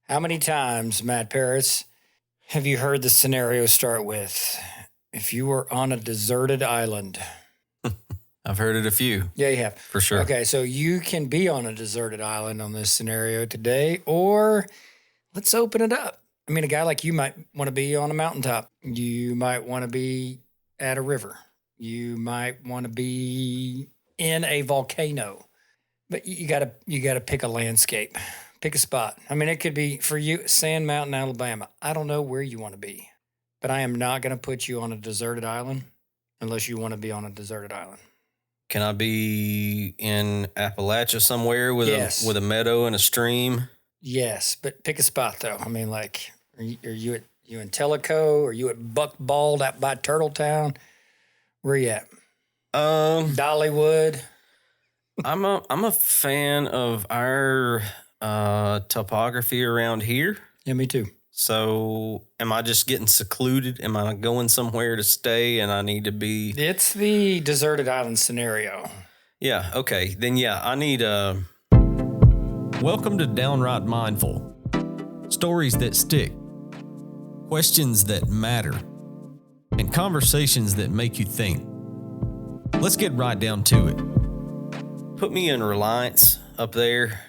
How many times, Matt Paris, have you heard the scenario start with, if you were on a deserted island? I've heard it a few. Yeah, you have. For sure. Okay, so you can be on a deserted island on this scenario today, or let's open it up. I mean, a guy like you might want to be on a mountaintop. You might want to be at a river. You might want to be in a volcano. But you gotta pick a landscape. Pick a spot. I mean, it could be, for you, Sand Mountain, Alabama. I don't know where you want to be, but I am not going to put you on a deserted island unless you want to be on a deserted island. Can I be in Appalachia somewhere with a meadow and a stream? Yes, but pick a spot though. I mean, like, are you in Tellico? Are you at Buck Bald out by Turtletown? Where are you at? Dollywood. I'm a fan of our topography around here. Yeah, me too. So am I just getting secluded? Am I going somewhere to stay and I need to be... It's the deserted island scenario. Yeah, okay. Then yeah, I need a... Welcome to Downright Mindful. Stories that stick. Questions that matter. And conversations that make you think. Let's get right down to it. Put me in Reliance up there.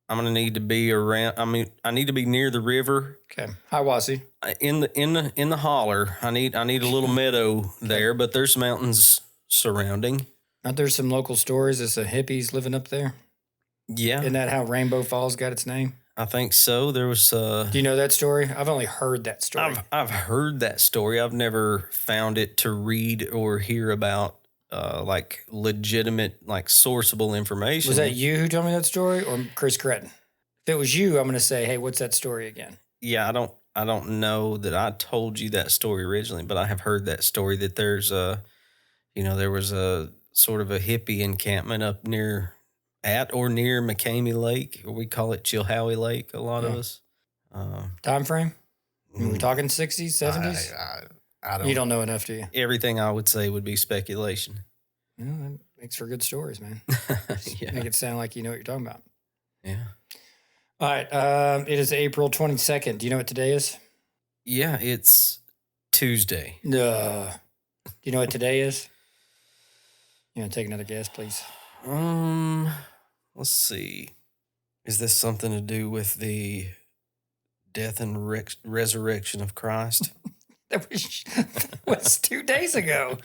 I'm gonna need to be around. I mean, I need to be near the river. Okay. Hi, Wasi. In the holler. I need a little meadow there, but there's mountains surrounding. Aren't there some local stories of some hippies living up there? Yeah. Isn't that how Rainbow Falls got its name? I think so. There was. Do you know that story? I've only heard that story. I've heard that story. I've never found it to read or hear about. Like legitimate, like sourceable information. Was that you who told me that story, or Chris Cretton? If it was you, I'm going to say, hey, what's that story again? Yeah, I don't know that I told you that story originally, but I have heard that story that there's there was a sort of a hippie encampment up near McCamey Lake, or we call it Chilhowie Lake. A lot of us. Time frame? Are we talking 60s, 70s? I don't. You don't know enough, do you? Everything I would say would be speculation. Well, that makes for good stories, man. Yeah. Make it sound like you know what you're talking about. Yeah. All right. It is April 22nd. Do you know what today is? Yeah, it's Tuesday. Do you know what today is? You want to take another guess, please? Let's see. Is this something to do with the death and resurrection of Christ? That was 2 days ago.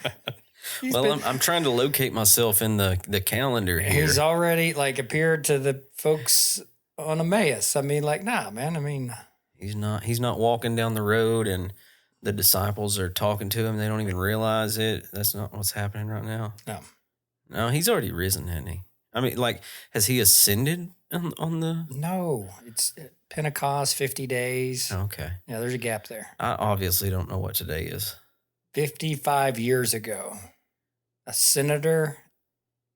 I'm trying to locate myself in the calendar here. He's already appeared to the folks on Emmaus. I mean, nah, man. I mean, he's not walking down the road and the disciples are talking to him. They don't even realize it. That's not what's happening right now. No, he's already risen, hasn't he? I mean, has he ascended on the? No, it's Pentecost, 50 days. Okay. Yeah, there's a gap there. I obviously don't know what today is. 55 years ago, a senator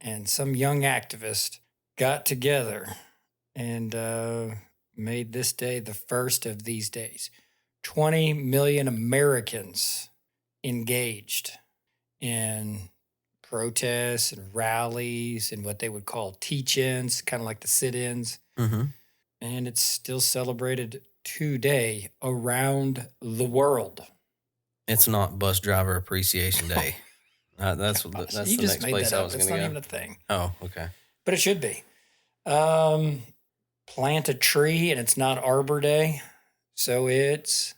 and some young activist got together and made this day the first of these days. 20 million Americans engaged in protests and rallies and what they would call teach-ins, kind of like the sit-ins. Mm-hmm. And it's still celebrated today around the world. It's not Bus Driver Appreciation Day. That's the next place I was going to go. It's not even a thing. Oh, okay. But it should be. Plant a tree, and it's not Arbor Day. So it's...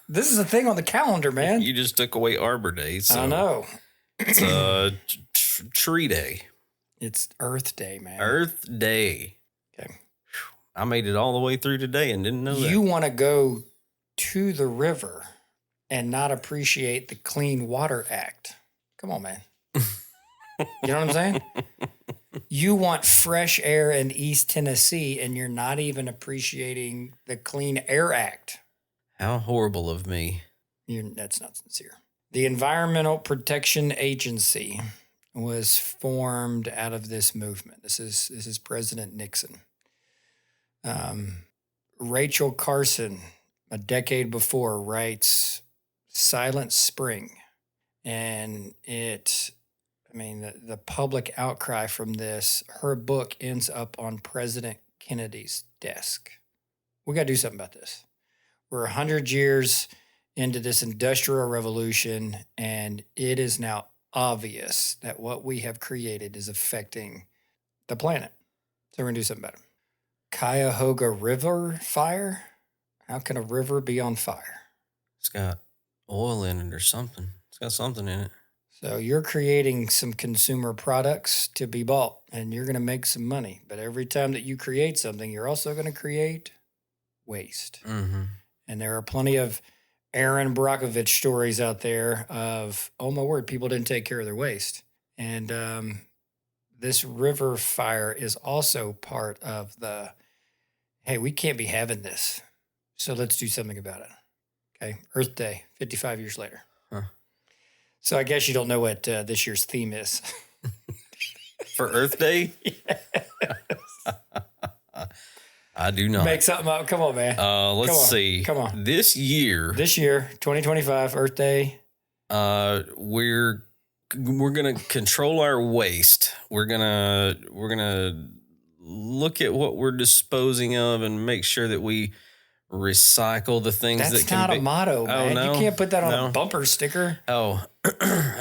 This is a thing on the calendar, man. You just took away Arbor Day. So I know. It's Tree Day. It's Earth Day, man. Earth Day. Okay. I made it all the way through today and didn't know that. You want to go to the river and not appreciate the Clean Water Act. Come on, man. You know what I'm saying? You want fresh air in East Tennessee, and you're not even appreciating the Clean Air Act. How horrible of me. That's not sincere. The Environmental Protection Agency was formed out of this movement. This is President Nixon. Rachel Carson, a decade before, writes Silent Spring. And the public outcry from this, her book ends up on President Kennedy's desk. we got to do something about this. We're 100 years into this industrial revolution, and it is now obvious that what we have created is affecting the planet. So we're going to do something about it. Cuyahoga River fire? How can a river be on fire? It's got oil in it or something. It's got something in it. So you're creating some consumer products to be bought, and you're going to make some money. But every time that you create something, you're also going to create waste. Mm-hmm. And there are plenty of Aaron Brockovich stories out there of, oh my word, people didn't take care of their waste. And this river fire is also part of the, hey, we can't be having this. So let's do something about it. Okay. Earth Day, 55 years later. Huh. So I guess you don't know what this year's theme is. For Earth Day? I do not. Make something up. Come on, man. Let's see. Come on. This year, 2025, Earth Day. we're gonna control our waste. We're gonna look at what we're disposing of and make sure that we recycle the things That's that can not be. a motto, man. no, You can't put that on no. a bumper sticker. Oh,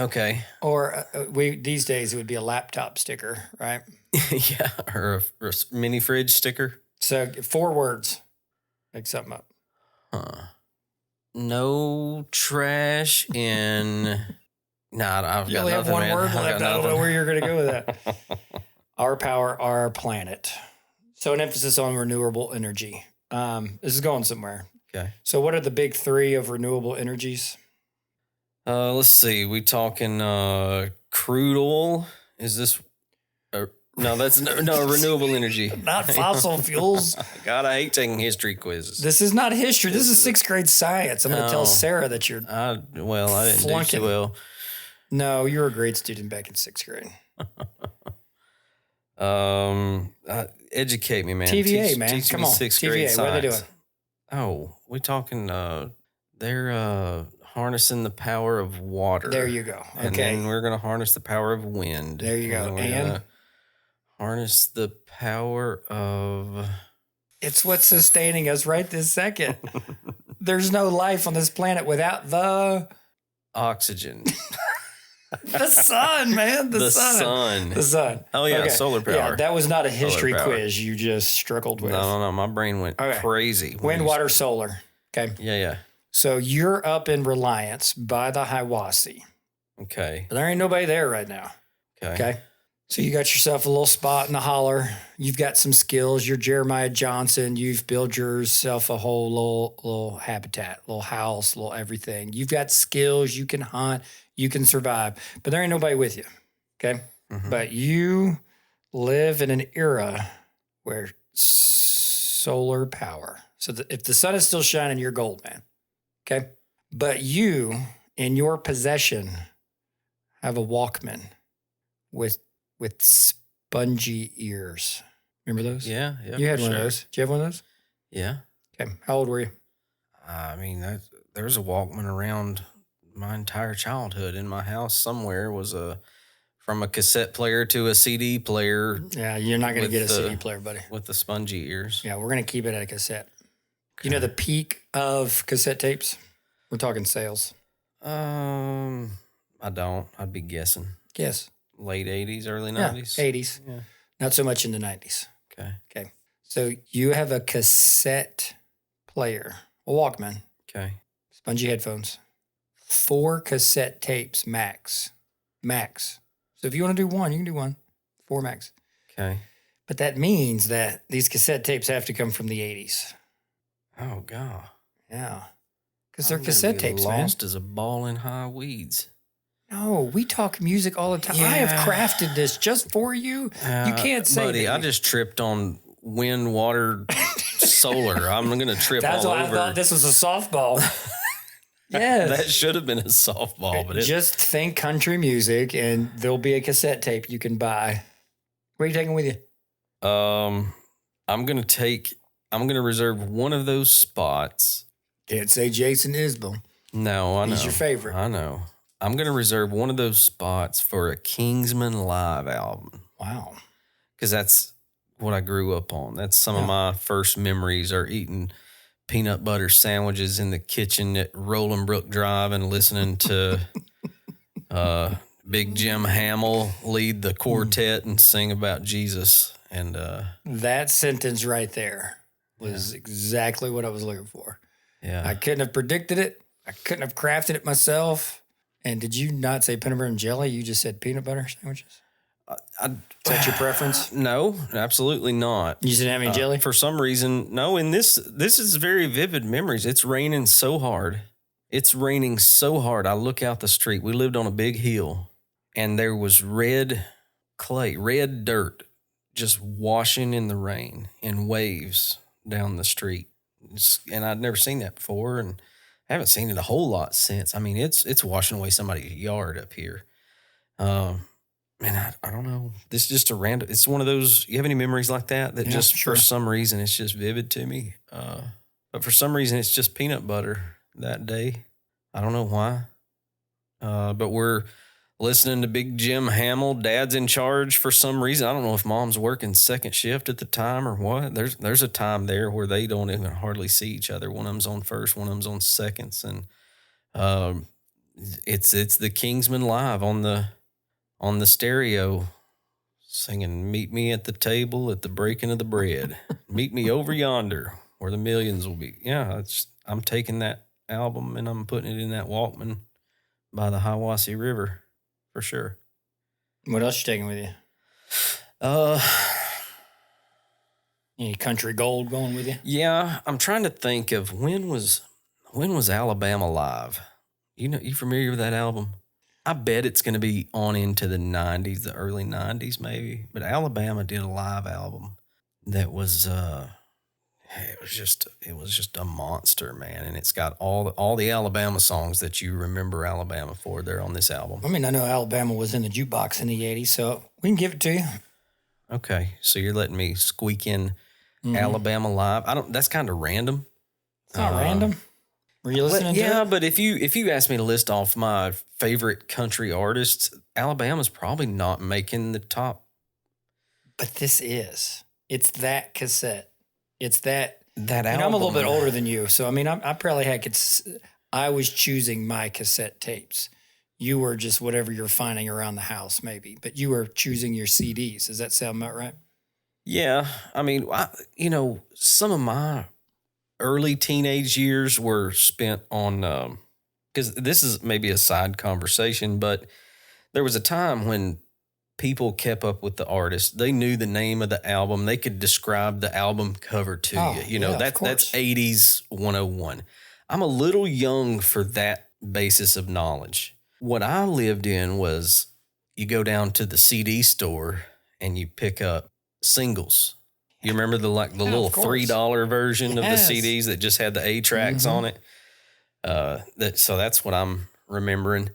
okay. Or these days it would be a laptop sticker, right? Yeah, or a mini fridge sticker. So 4 words. Make something up. Huh. No trash in. Nah, I've You got only have nothing, one man. word I've got left. I don't know nothing. where you're going to go with that. Our power, our planet. So an emphasis on renewable energy. This is going somewhere. Okay. So what are the big 3 of renewable energies? Let's see. We talking crude oil? Is this? No, that's no renewable energy. Not fossil fuels. God, I hate taking history quizzes. This is not history. This is 6th grade science. I'm going to tell Oh. Sarah that you're... I didn't do Flunking. too well. No, you were a grade student back in 6th grade. Educate me, man. TVA, man. Teach Come me on. 6th TVA, grade what are they science. doing? Oh, we talking. They're harnessing the power of water. There you go. And Okay. then we're gonna harness the power of wind. There you go. then we're And? gonna harness the power of. It's what's sustaining us right this second. There's no life on this planet without the Oxygen. sun, man. The sun. The sun. Oh, yeah, Okay. solar power. Yeah, that was not a history power. quiz you just struggled with. No. My brain went Okay. crazy. when Wind, you- water, solar. Okay. Yeah. So you're up in Reliance by the Hiwassee. Okay. But there ain't nobody there right now. Okay. So you got yourself a little spot in the holler. You've got some skills. You're Jeremiah Johnson. You've built yourself a whole little habitat, little house, little everything. You've got skills. You can hunt. You can survive. But there ain't nobody with you. Okay. Mhm. But you live in an era where solar power. So if the sun is still shining, you're gold, man. Okay. But you, in your possession, have a Walkman with spongy ears. Remember those? Yeah. You had for one of sure. those. Did you have one of those? Yeah. Okay. How old were you? I mean, there's a Walkman around my entire childhood. In my house somewhere was from a cassette player to a CD player Yeah, you're not going to With get a the- CD player, buddy. with the spongy ears. Yeah, we're going to keep it at a cassette. You know the peak of cassette tapes? We're talking sales. I don't. I'd be guessing Yes. late 80s, early Yeah, 90s. 80s. Yeah. Not so much in the 90s. Okay. So you have a cassette player, a Walkman, Okay. spongy headphones, 4 cassette tapes max. So if you want to do one, you can do one. 4 max. Okay. But that means that these cassette tapes have to come from the 80s. Oh God. Yeah. Because they're I'm gonna cassette be tapes, man. lost as a ball in high weeds. No, we talk music all the time. I have Yeah. crafted this just for you. You can't say buddy, that I you- just tripped on wind, water, solar. I'm gonna trip That's all why over. I thought this was a softball. Yes. That should have been a softball, but Just think country music and there'll be a cassette tape you can buy. What are you taking with you? I'm gonna reserve one of those spots. Can't say Jason Isbell. No, I know. He's your favorite. I know. I'm gonna reserve one of those spots for a Kingsman live album Wow. because that's what I grew up on. That's some of my first memories are eating peanut butter sandwiches in the kitchen at Roland Brook Drive and listening to Big Jim Hamill lead the quartet and sing about Jesus. And that sentence right there was exactly what I was looking for. Yeah. I couldn't have predicted it. I couldn't have crafted it myself. And did you not say peanut butter and jelly? You just said peanut butter sandwiches? Is that your preference? No, absolutely not. You didn't have any jelly? For some reason, no. And this is very vivid memories. It's raining so hard. It's raining so hard. I look out the street. We lived on a big hill, and there was red clay, red dirt, just washing in the rain in waves down the street. And I'd never seen that before, and I haven't seen it a whole lot since. I mean, it's washing away somebody's yard up here. Man, I don't know. This is just a random. It's one of those. You have any memories like that just for some reason it's just vivid to me. But for some reason it's just peanut butter that day. I don't know why. But we're listening to Big Jim Hamill. Dad's in charge for some reason. I don't know if Mom's working second shift at the time or what. There's a time there where they don't even hardly see each other. One of them's on first, one of them's on seconds, and it's the Kingsmen live on the stereo singing, "Meet me at the table at the breaking of the bread. Meet me over yonder where the millions will be." Yeah, I'm taking that album and I'm putting it in that Walkman by the Hiwassee River for sure. What else you taking with you? Any country gold going with you? Yeah, I'm trying to think of when was Alabama Live? You familiar with that album? I bet it's going to be on into the 90s, the early 90s maybe. But Alabama did a live album that was it was just a monster, man. And it's got all the Alabama songs that you remember Alabama for. They're on this album. I mean, I know Alabama was in the jukebox in the 80s, so we can give it to you. Okay, so you're letting me squeak in Alabama Live. That's kind of random. It's not random. Were you listening to it? Yeah, but if you ask me to list off my favorite country artists, Alabama's probably not making the top. But this is. It's that cassette. It's that album. I'm a little bit older than you, so I mean, I probably I was choosing my cassette tapes. You were just whatever you're finding around the house, maybe, but you were choosing your CDs. Does that sound about right? Yeah, I mean, some of my early teenage years were spent on, because this is maybe a side conversation, but there was a time when people kept up with the artist. They knew the name of the album. They could describe the album cover to you. That's 80s 101. I'm a little young for that basis of knowledge. What I lived in was you go down to the CD store and you pick up singles. You remember the little $3 version of the CDs that just had the A tracks on it? So that's what I'm remembering.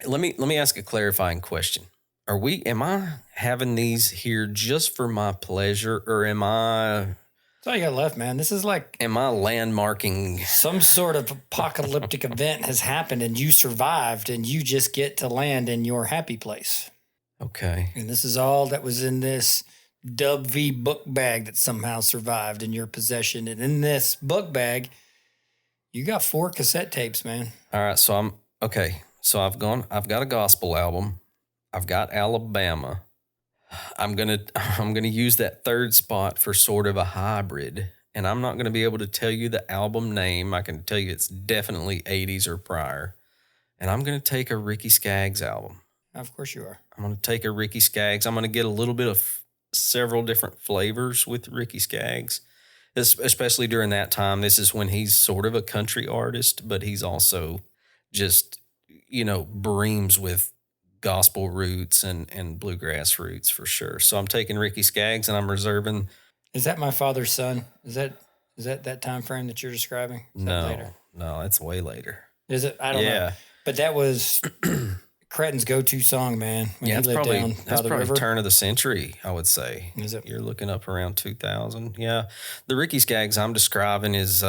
Let me ask a clarifying question. Am I having these here just for my pleasure, or am I? That's all you got left, man. This is like. Am I landmarking? Some sort of apocalyptic event has happened and you survived and you just get to land in your happy place. Okay. And this is all that was in this Dub V book bag that somehow survived in your possession. And in this book bag, you got 4 cassette tapes, man. All right. So I've got a gospel album. I've got Alabama. I'm gonna use that third spot for sort of a hybrid, and I'm not gonna be able to tell you the album name. I can tell you it's definitely 80s or prior, and I'm gonna take a Ricky Skaggs album. Of course you are. I'm gonna take a Ricky Skaggs. I'm gonna get a little bit of several different flavors with Ricky Skaggs, especially during that time. This is when he's sort of a country artist, but he's also just breams with gospel roots and bluegrass roots for sure. So I'm taking Ricky Skaggs and I'm reserving. Is that My Father's Son? Is that time frame that you're describing? No, that's way later. Is it? I don't know. But that was Cretton's go-to song, man. That's probably turn of the century, I would say. Is it? You're looking up around 2000. Yeah. The Ricky Skaggs I'm describing is,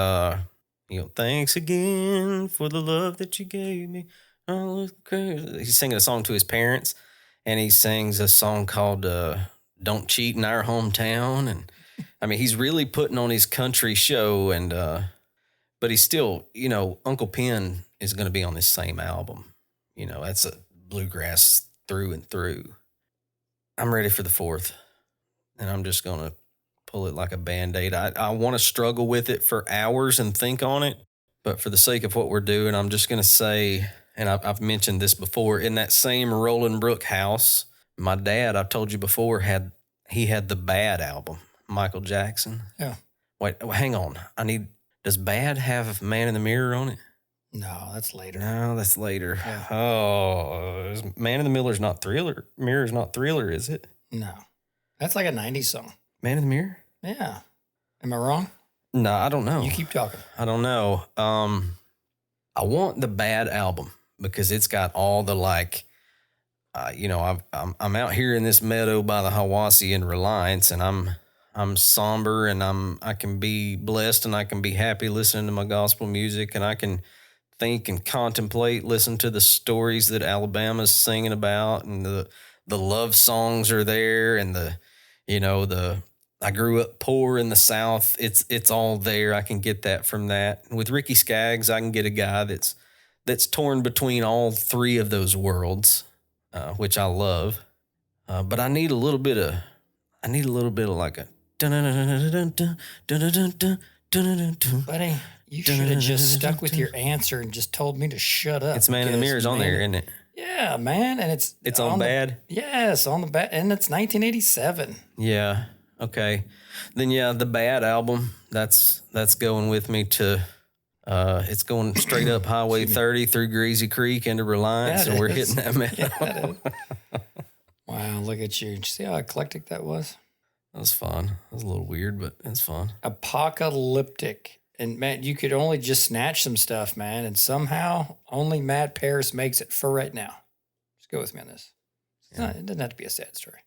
thanks again for the love that you gave me. Oh, he's singing a song to his parents, and he sings a song called Don't Cheat in Our Hometown. And I mean, he's really putting on his country show, and but he's still, Uncle Pen is going to be on this same album. That's a bluegrass through and through. I'm ready for the fourth, and I'm just going to pull it like a Band-Aid. I want to struggle with it for hours and think on it, but for the sake of what we're doing, I'm just going to say, and I've mentioned this before, in that same Roland Brook house, my dad, I've told you before, had the Bad album, Michael Jackson. Yeah. Wait, hang on. Does Bad have Man in the Mirror on it? No, that's later. No, that's later. Yeah. Oh, Man in the Mirror's not Thriller. Mirror's not Thriller, is it? No. That's like a 90s song. Man in the Mirror? Yeah. Am I wrong? No, I don't know. You keep talking. I don't know. I want the Bad album because it's got all the I'm out here in this meadow by the Hiwassee in Reliance, and I'm somber, and I can be blessed, and I can be happy listening to my gospel music, and I can think and contemplate, listen to the stories that Alabama's singing about, and the love songs are there, and I grew up poor in the South. It's all there. I can get that from that. And with Ricky Skaggs, I can get a guy that's torn between all three of those worlds, which I love. But I need a little bit of like a Buddy, you should have just stuck with your answer and just told me to shut up. It's Man in the Mirror's on there, isn't it? Yeah, man, and it's on Bad. Yes, on the Bad, and it's 1987. Yeah. Okay. Then the Bad album, that's going with me to it's going straight up Highway 30 through Greasy Creek into Reliance, and we're hitting that meadow. Yeah, wow, look at you. Did you see how eclectic that was? That was fun. That was a little weird, but it's fun. Apocalyptic. And man, you could only just snatch some stuff, man, and somehow only Matt Paris makes it for right now. Just go with me on this. It doesn't have to be a sad story.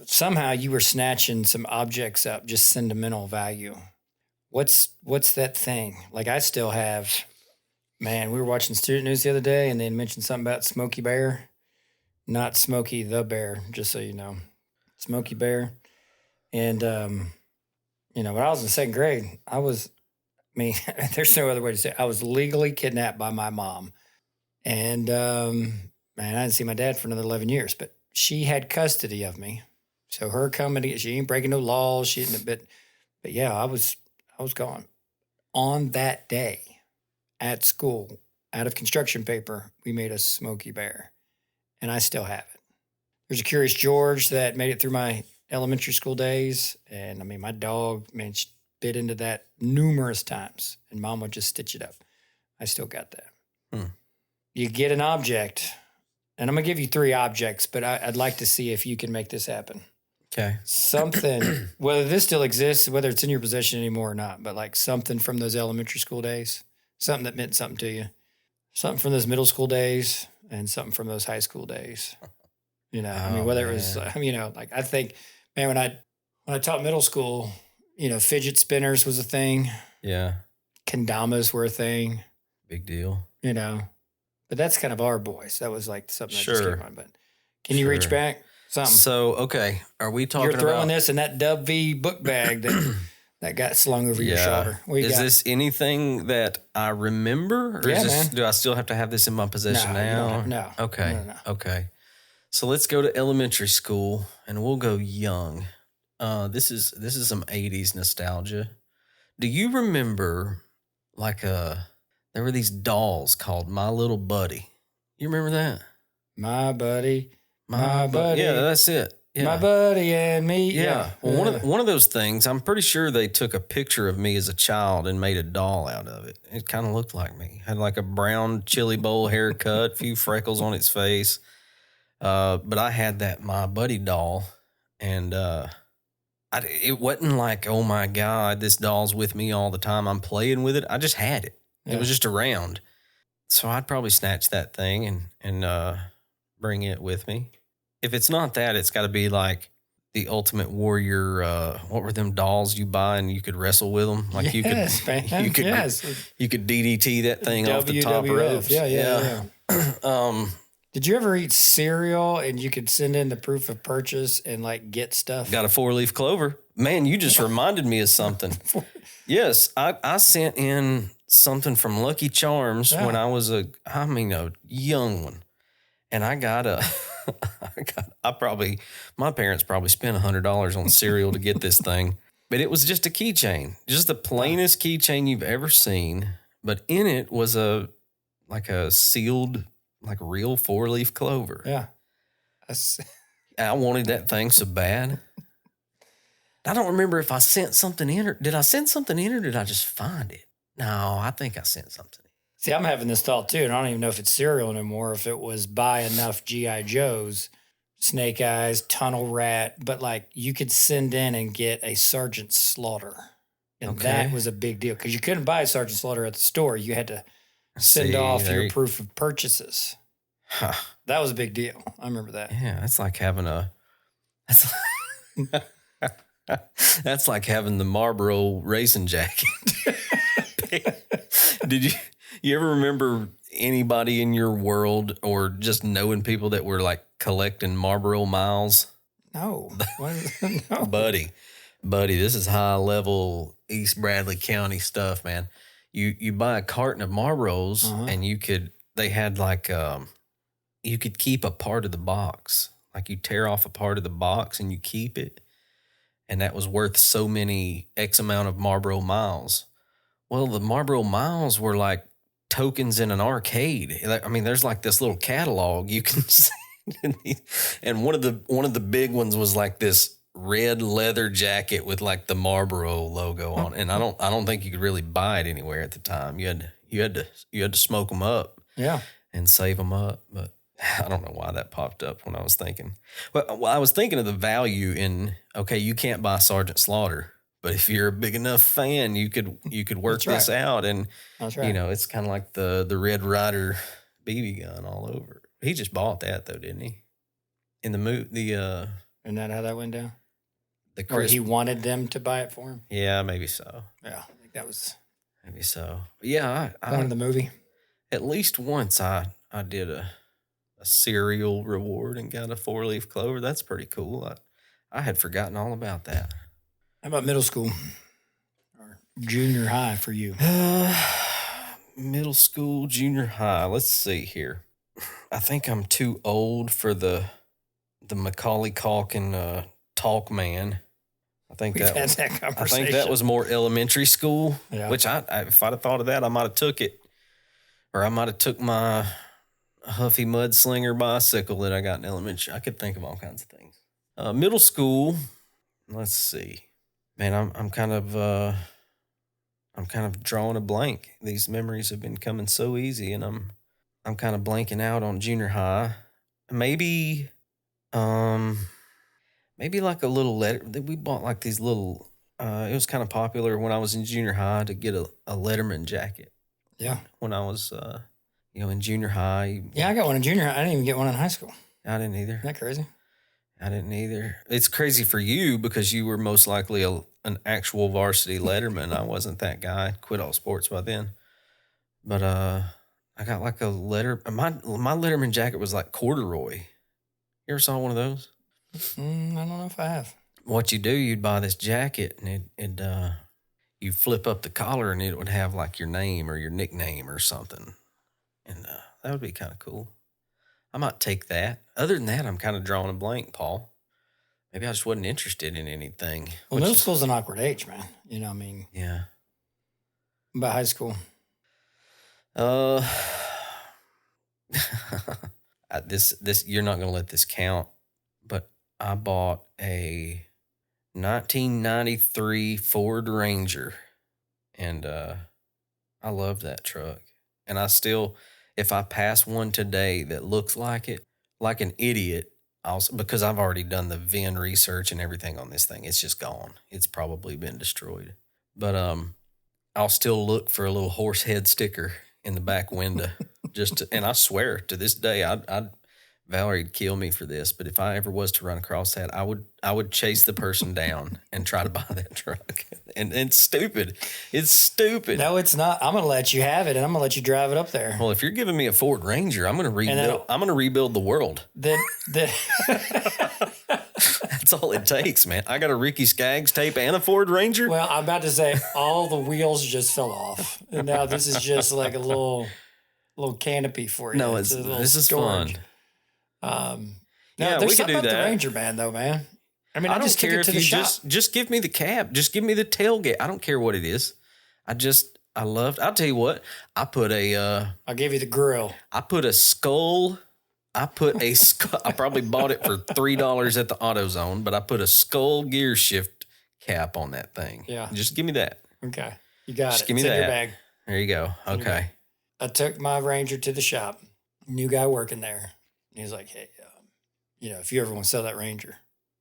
Somehow you were snatching some objects up, just sentimental value. What's that thing? Like I still have, man, we were watching Student News the other day and they mentioned something about Smokey Bear. Not Smokey the Bear, just so you know. Smokey Bear. And, when I was in second grade, there's no other way to say it. I was legally kidnapped by my mom. And, man, I didn't see my dad for another 11 years, but she had custody of me. So her coming, she ain't breaking no laws. She didn't, but yeah, I was gone. On that day at school, out of construction paper, we made a Smokey Bear, and I still have it. There's a Curious George that made it through my elementary school days, and I mean, my dog, man, she bit into that numerous times, and Mom would just stitch it up. I still got that. You get an object, and I'm going to give you 3 objects, but I'd like to see if you can make this happen. Okay. Something, whether this still exists, whether it's in your possession anymore or not, but like something from those elementary school days, something that meant something to you, something from those middle school days, and something from those high school days. Whether it was, like I think, man, when I taught middle school, fidget spinners was a thing. Yeah. Kendamas were a thing. Big deal. But that's kind of our boys. That was like something that just Sure. came on. But can you reach back? Something. So, okay. Are we talking You're throwing about this in that Dub V book bag that got slung over your shoulder. What you is got? this anything that I remember? Or man. Do I still have to have this in my possession now? No. Okay. No. Okay. So let's go to elementary school and we'll go young. This is some 80s nostalgia. Do you remember there were these dolls called My Little Buddy? You remember that? My buddy. My buddy. Yeah, that's it. Yeah. My buddy and me. Yeah. Well, one of those things, I'm pretty sure they took a picture of me as a child and made a doll out of it. It kind of looked like me. Had like a brown chili bowl haircut, a few freckles on its face. But I had that My Buddy doll, and it wasn't like, oh my God, this doll's with me all the time. I'm playing with it. I just had it. Yeah. It was just around. So I'd probably snatch that thing and bring it with me. If it's not that, it's got to be like the Ultimate Warrior. What were them dolls you buy and you could wrestle with them? Like you could DDT that thing off the top WWF. ropes. Yeah. Did you ever eat cereal and you could send in the proof of purchase and like get stuff? Got a 4-leaf clover. Man, you just reminded me of something. Yes, I sent in something from Lucky Charms when I was a young one. And I got my parents probably spent $100 on cereal to get this thing. But it was just a keychain, just the plainest keychain you've ever seen. But in it was a sealed, like real 4-leaf clover. Yeah. I wanted that thing so bad. I don't remember if I sent something in or did I send something in or did I just find it? No, I think I sent something in. See, I'm having this thought too, and I don't even know if it's cereal anymore, if it was buy enough G.I. Joes, Snake Eyes, Tunnel Rat, but like you could send in and get a Sergeant Slaughter. And that was a big deal because you couldn't buy a Sergeant Slaughter at the store. You had to send off your proof of purchases. Huh. That was a big deal. I remember that. Yeah, it's like having that's like having the Marlboro racing jacket. Did you ever remember anybody in your world or just knowing people that were like collecting Marlboro miles? No. No. Buddy, this is high level East Bradley County stuff, man. You buy a carton of Marlboros and you could keep a part of the box. Like you tear off a part of the box and you keep it. And that was worth so many X amount of Marlboro miles. Well, the Marlboro miles were like tokens in an arcade. I mean, there's like this little catalog you can see. And one of the big ones was like this red leather jacket with like the Marlboro logo on. And I don't think you could really buy it anywhere at the time. You had to smoke them up. Yeah. And save them up. But I don't know why that popped up when I was thinking. Well, I was thinking of the value in, okay, you can't buy Sergeant Slaughter, but if you're a big enough fan, you could work this out. And, it's kind of like the Red Ryder BB gun all over. He just bought that though, didn't he? In the movie, Isn't that how that went down? Or he wanted them to buy it for him? Yeah, maybe so. Yeah, I think that was. Maybe so. Yeah. I wanted the movie. At least once I did a cereal reward and got a 4-leaf clover. That's pretty cool. I had forgotten all about that. How about middle school or junior high for you? Middle school, junior high. Let's see here. I think I'm too old for the Macaulay Culkin Talk Man. I think We've had that conversation. I think that was more elementary school. Yeah. Which if I'd have thought of that, I might have took it, or I might have took my Huffy Mudslinger bicycle that I got in elementary. I could think of all kinds of things. Middle school. Let's see. Man, I'm kind of drawing a blank. These memories have been coming so easy, and I'm kind of blanking out on junior high. Maybe like a little letter. We bought like these little. It was kind of popular when I was in junior high to get a Letterman jacket. Yeah. When I was in junior high. Yeah, I got one in junior high. I didn't even get one in high school. I didn't either. Isn't that crazy? I didn't either. It's crazy for you because you were most likely an actual varsity letterman. I wasn't that guy. I quit all sports by then. But I got like a letter. My Letterman jacket was like corduroy. You ever saw one of those? I don't know if I have. What you do, you'd buy this jacket and you flip up the collar and it would have like your name or your nickname or something. And that would be kind of cool. I might take that. Other than that, I'm kind of drawing a blank, Paul. Maybe I just wasn't interested in anything. Well, middle school's an awkward age, man. You know what I mean? Yeah. About high school. This you're not going to let this count, but I bought a 1993 Ford Ranger, and I love that truck. And I still, if I pass one today that looks like it, like an idiot, because I've already done the VIN research and everything on this thing, it's just gone. It's probably been destroyed. But I'll still look for a little horse head sticker in the back window. And I swear to this day, Valerie'd kill me for this, but if I ever was to run across that, I would chase the person down and try to buy that truck. And it's stupid. It's stupid. No, it's not. I'm going to let you have it, and I'm going to let you drive it up there. Well, if you're giving me a Ford Ranger, I'm going to rebuild. I'm going to rebuild the world. Then That's all it takes, man. I got a Ricky Skaggs tape and a Ford Ranger. well, I'm about to say all the wheels just fell off, and now this is just like a little canopy for you. No, It's a little this is storage. fun. No, Yeah, there's we could something do about that. the Ranger, man, though, man. I mean, I I don't just took care it to if the you shop. just give me the cab. Just give me the tailgate. I don't care what it is. I'll tell you what. I I'll give you the grill. put a skull. I probably bought it for $3 at the AutoZone, but I put a skull gear shift cap on that thing. Yeah. Just give me that. Okay. You got Just it. give me It's in your that. bag. There you go. in your Okay. bag. I took my Ranger to the shop. New guy working there. And he's like, hey, if you ever want to sell that Ranger,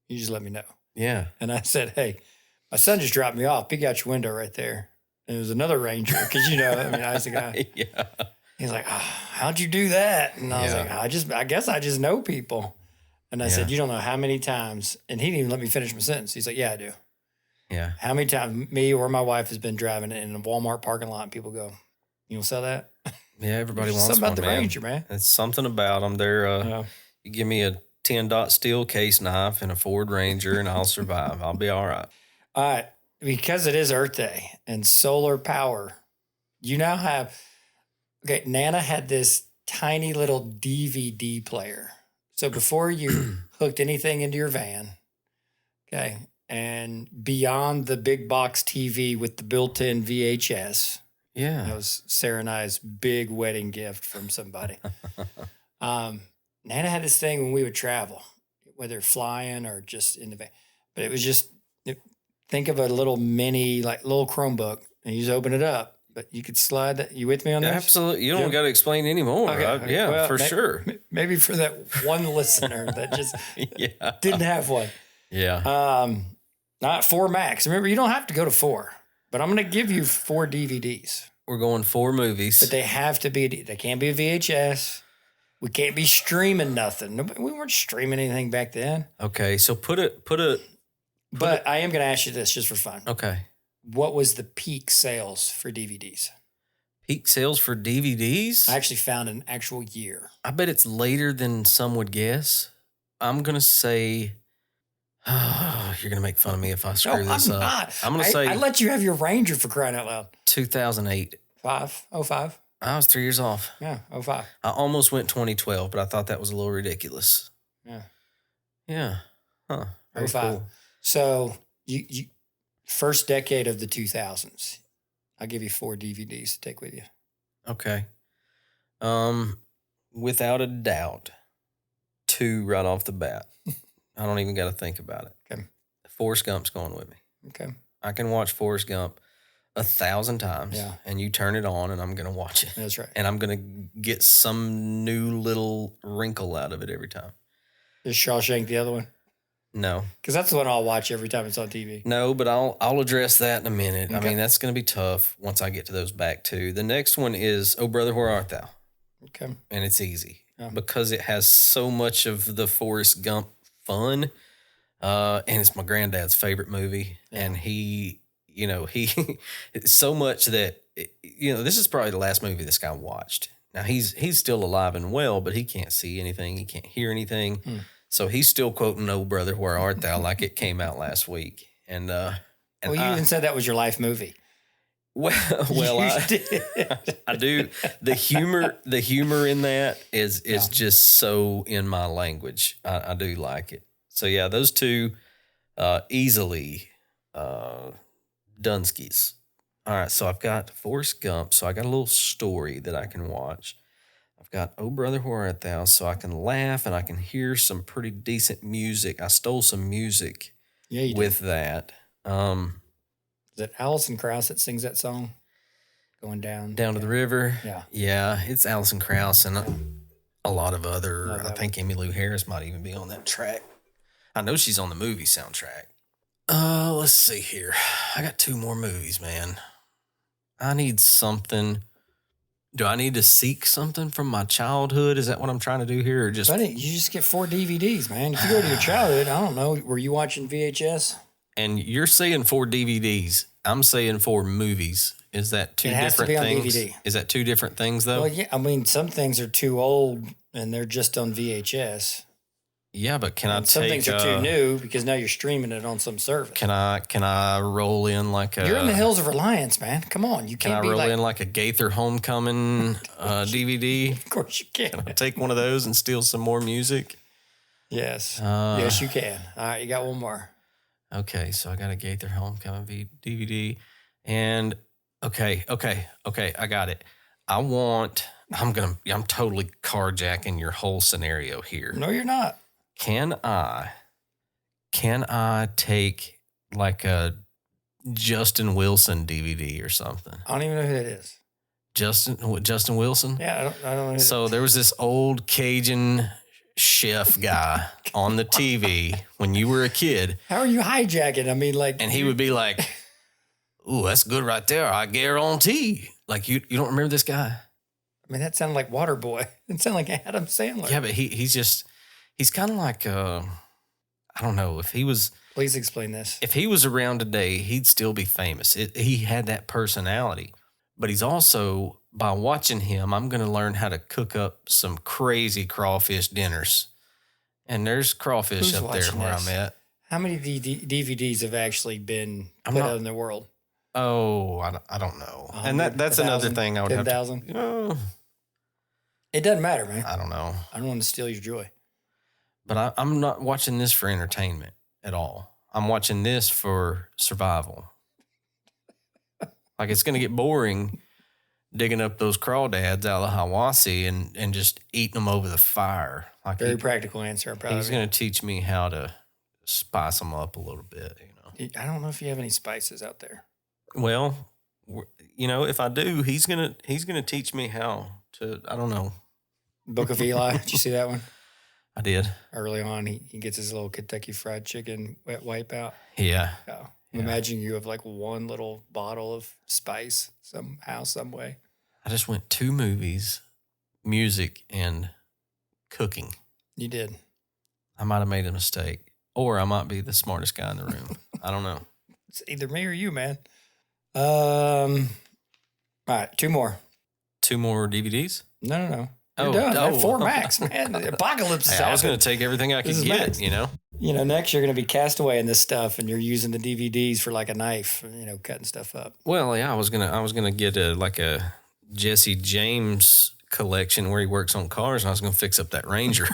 you just let me know. Yeah. And I said, hey, my son just dropped me off. Peek out your window right there. And it was another Ranger because, I was the guy. Yeah. He's like, how'd you do that? And I was like, I guess I just know people. And I said, you don't know how many times. And he didn't even let me finish my sentence. He's like, yeah, I do. Yeah. How many times me or my wife has been driving in a Walmart parking lot and people go, you want to sell that? Yeah. Everybody wants Something one, about the man. Ranger, man. It's something about them. They're you give me a 10-dot steel case knife and a Ford Ranger, and I'll survive. I'll be all right. All right. Because it is Earth Day and solar power, you now have, Nana had this tiny little DVD player. So before you hooked anything into your van, and beyond the big box TV with the built-in VHS, Yeah. that was Sarah and I's big wedding gift from somebody. Nana had this thing when we would travel, whether flying or just in the van. But it was just, think of a little mini, like little Chromebook, and you just open it up. But you could slide that. You with me on this? Absolutely. You don't got to explain anymore. Okay. Yeah, Well, for sure. Maybe for that one listener that just Yeah. didn't have one. Yeah. Not 4 max. Remember, you don't have to go to 4, but I'm going to give you 4 DVDs. We're going 4 movies. But they have to be, they can't be a VHS. We can't be streaming nothing. We weren't streaming anything back then. Okay, so But I am going to ask you this just for fun. Okay. What was the peak sales for DVDs? Peak sales for DVDs? I actually found an actual year. I bet it's later than some would guess. I'm going to say, you're going to make fun of me if I screw this I'm up. not. I'm going to say I let you have your Ranger for crying out loud. 2008. 05. I was 3 years off. Yeah, 05. I almost went 2012, but I thought that was a little ridiculous. Yeah. Yeah. Huh. Very 05. cool. So you first decade of the 2000s. I'll give you 4 DVDs to take with you. Okay. Without a doubt, 2 right off the bat. I don't even got to think about it. Okay. Forrest Gump's going with me. Okay. I can watch Forrest Gump 1,000 times, Yeah. and you turn it on, and I'm going to watch it. That's right. And I'm going to get some new little wrinkle out of it every time. Is Shawshank the other one? No. Because that's the one I'll watch every time it's on TV. No, but I'll address that in a minute. Okay. I mean, that's going to be tough once I get to those back two. The next one is Oh Brother, Where Art Thou? Okay. And it's easy Yeah. because it has so much of the Forrest Gump fun. And it's my granddad's favorite movie. Yeah. And he it's so much that, this is probably the last movie this guy watched. Now he's still alive and well, but he can't see anything. He can't hear anything. So he's still quoting "Oh Brother, Where Art Thou" like it came out last week. And Well, you even said that was your life movie. Well, I do. The humor in that is just so in my language. I do like it. So yeah, those 2 easily Dunskies. All right, so I've got Forrest Gump, so I got a little story that I can watch. I've got Oh Brother, Where Art Thou, so I can laugh and I can hear some pretty decent music. I stole some music with that. Is it Alison Krauss that sings that song? Going down Down to the River. Yeah. Yeah, it's Alison Krauss and a lot of other, Love I that think Emmylou Harris might even be on that track. I know she's on the movie soundtrack. Let's see here. I got 2 more movies, man. I need something. Do I need to seek something from my childhood? Is that what I'm trying to do here? Or just Buddy, you just get 4 DVDs, man. If you go to your childhood, I don't know, were you watching VHS? And you're saying 4 DVDs. I'm saying for movies. Is that two It has to different be on things? DVD. Is that two different things though? Well, yeah. I mean, some things are too old and they're just on VHS. Yeah, but can I And take? some things are too new because now you're streaming it on some service. Can I roll in like a? You're in the hills of Reliance, man. Come on, you Can can't I be roll like. in like a Gaither Homecoming DVD? Of course you can. Can I take one of those and steal some more music? Yes, yes you can. All right, you got one more. Okay, so I got a Gaither Homecoming DVD, and okay, I got it. I'm totally carjacking your whole scenario here. No, you're not. Can I take like a Justin Wilson DVD or something? I don't even know who that is. Justin Wilson? Yeah, I don't know. So there was this old Cajun chef guy on the TV when you were a kid. How are you hijacking? I mean, like, And he would be like, "Ooh, that's good right there. I guarantee." Like you don't remember this guy? I mean, that sounded like Waterboy. It sounded like Adam Sandler. Yeah, but he's kind of like I don't know if he was. Please explain this. If he was around today, he'd still be famous. He had that personality, but he's also, by watching him, I'm going to learn how to cook up some crazy crawfish dinners. And there's crawfish Who's up there watching where this? I'm at. How many DVDs have actually been put out in the world? Oh, I don't know. And that's another thing I would have to. 10,000? It doesn't matter, man. I don't know. I don't want to steal your joy. But I'm not watching this for entertainment at all. I'm watching this for survival. Like, it's going to get boring digging up those crawdads out of the Hiwassee and just eating them over the fire. Like Very practical answer. I'm proud he's of you. going to teach me how to spice them up a little bit, I don't know if you have any spices out there. Well, if I do, he's gonna teach me how to. I don't know. Book of Eli. Did you see that one? I did. Early on, he gets his little Kentucky Fried Chicken wet wipe out. Yeah. Oh, imagine you have like one little bottle of spice somehow, some way. I just went 2 movies, music, and cooking. You did. I might have made a mistake, or I might be the smartest guy in the room. I don't know. It's either me or you, man. All right, 2 more. 2 more DVDs? No. You're done. I have 4 max, man. The apocalypse is I was going happening. to take everything I could This is get, max. Next you're going to be cast away in this stuff, and you're using the DVDs for like a knife, cutting stuff up. Well, yeah, I was gonna get a Jesse James collection where he works on cars, and I was gonna fix up that Ranger.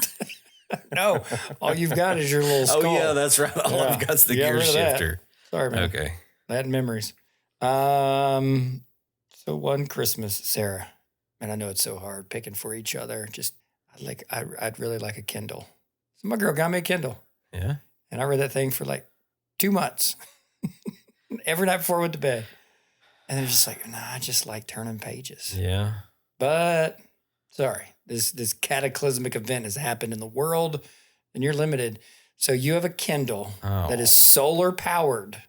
No, all you've got is your little skull. Oh yeah, that's right. All I've got is the You got gear rid of that. shifter. Sorry, man. Okay. Bad memories. So one Christmas, Sarah, and I know it's so hard picking for each other. I'd really like a Kindle. So my girl got me a Kindle, Yeah. and I read that thing for like 2 months, every night before I went to bed. And then just like, nah, I just like turning pages. Yeah. But sorry, this cataclysmic event has happened in the world, and you're limited. So you have a Kindle that is solar powered.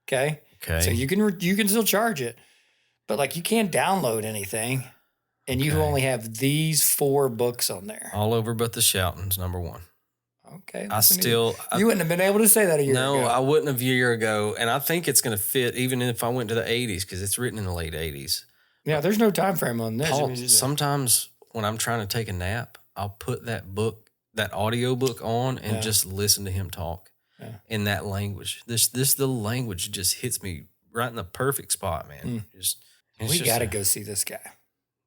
Okay. Okay. So you can still charge it, but like you can't download anything, and you Okay. only have these 4 books on there. All over but the Shoutings, number 1. Okay. You wouldn't have been able to say that a year No, ago. I wouldn't have a year ago, and I think it's going to fit even if I went to the 80s because it's written in the late 80s. Yeah, there's no time frame on this. Paul, sometimes when I'm trying to take a nap, I'll put that audio book on and just listen to him talk in that language. This little language just hits me right in the perfect spot, man. We got to go see this guy.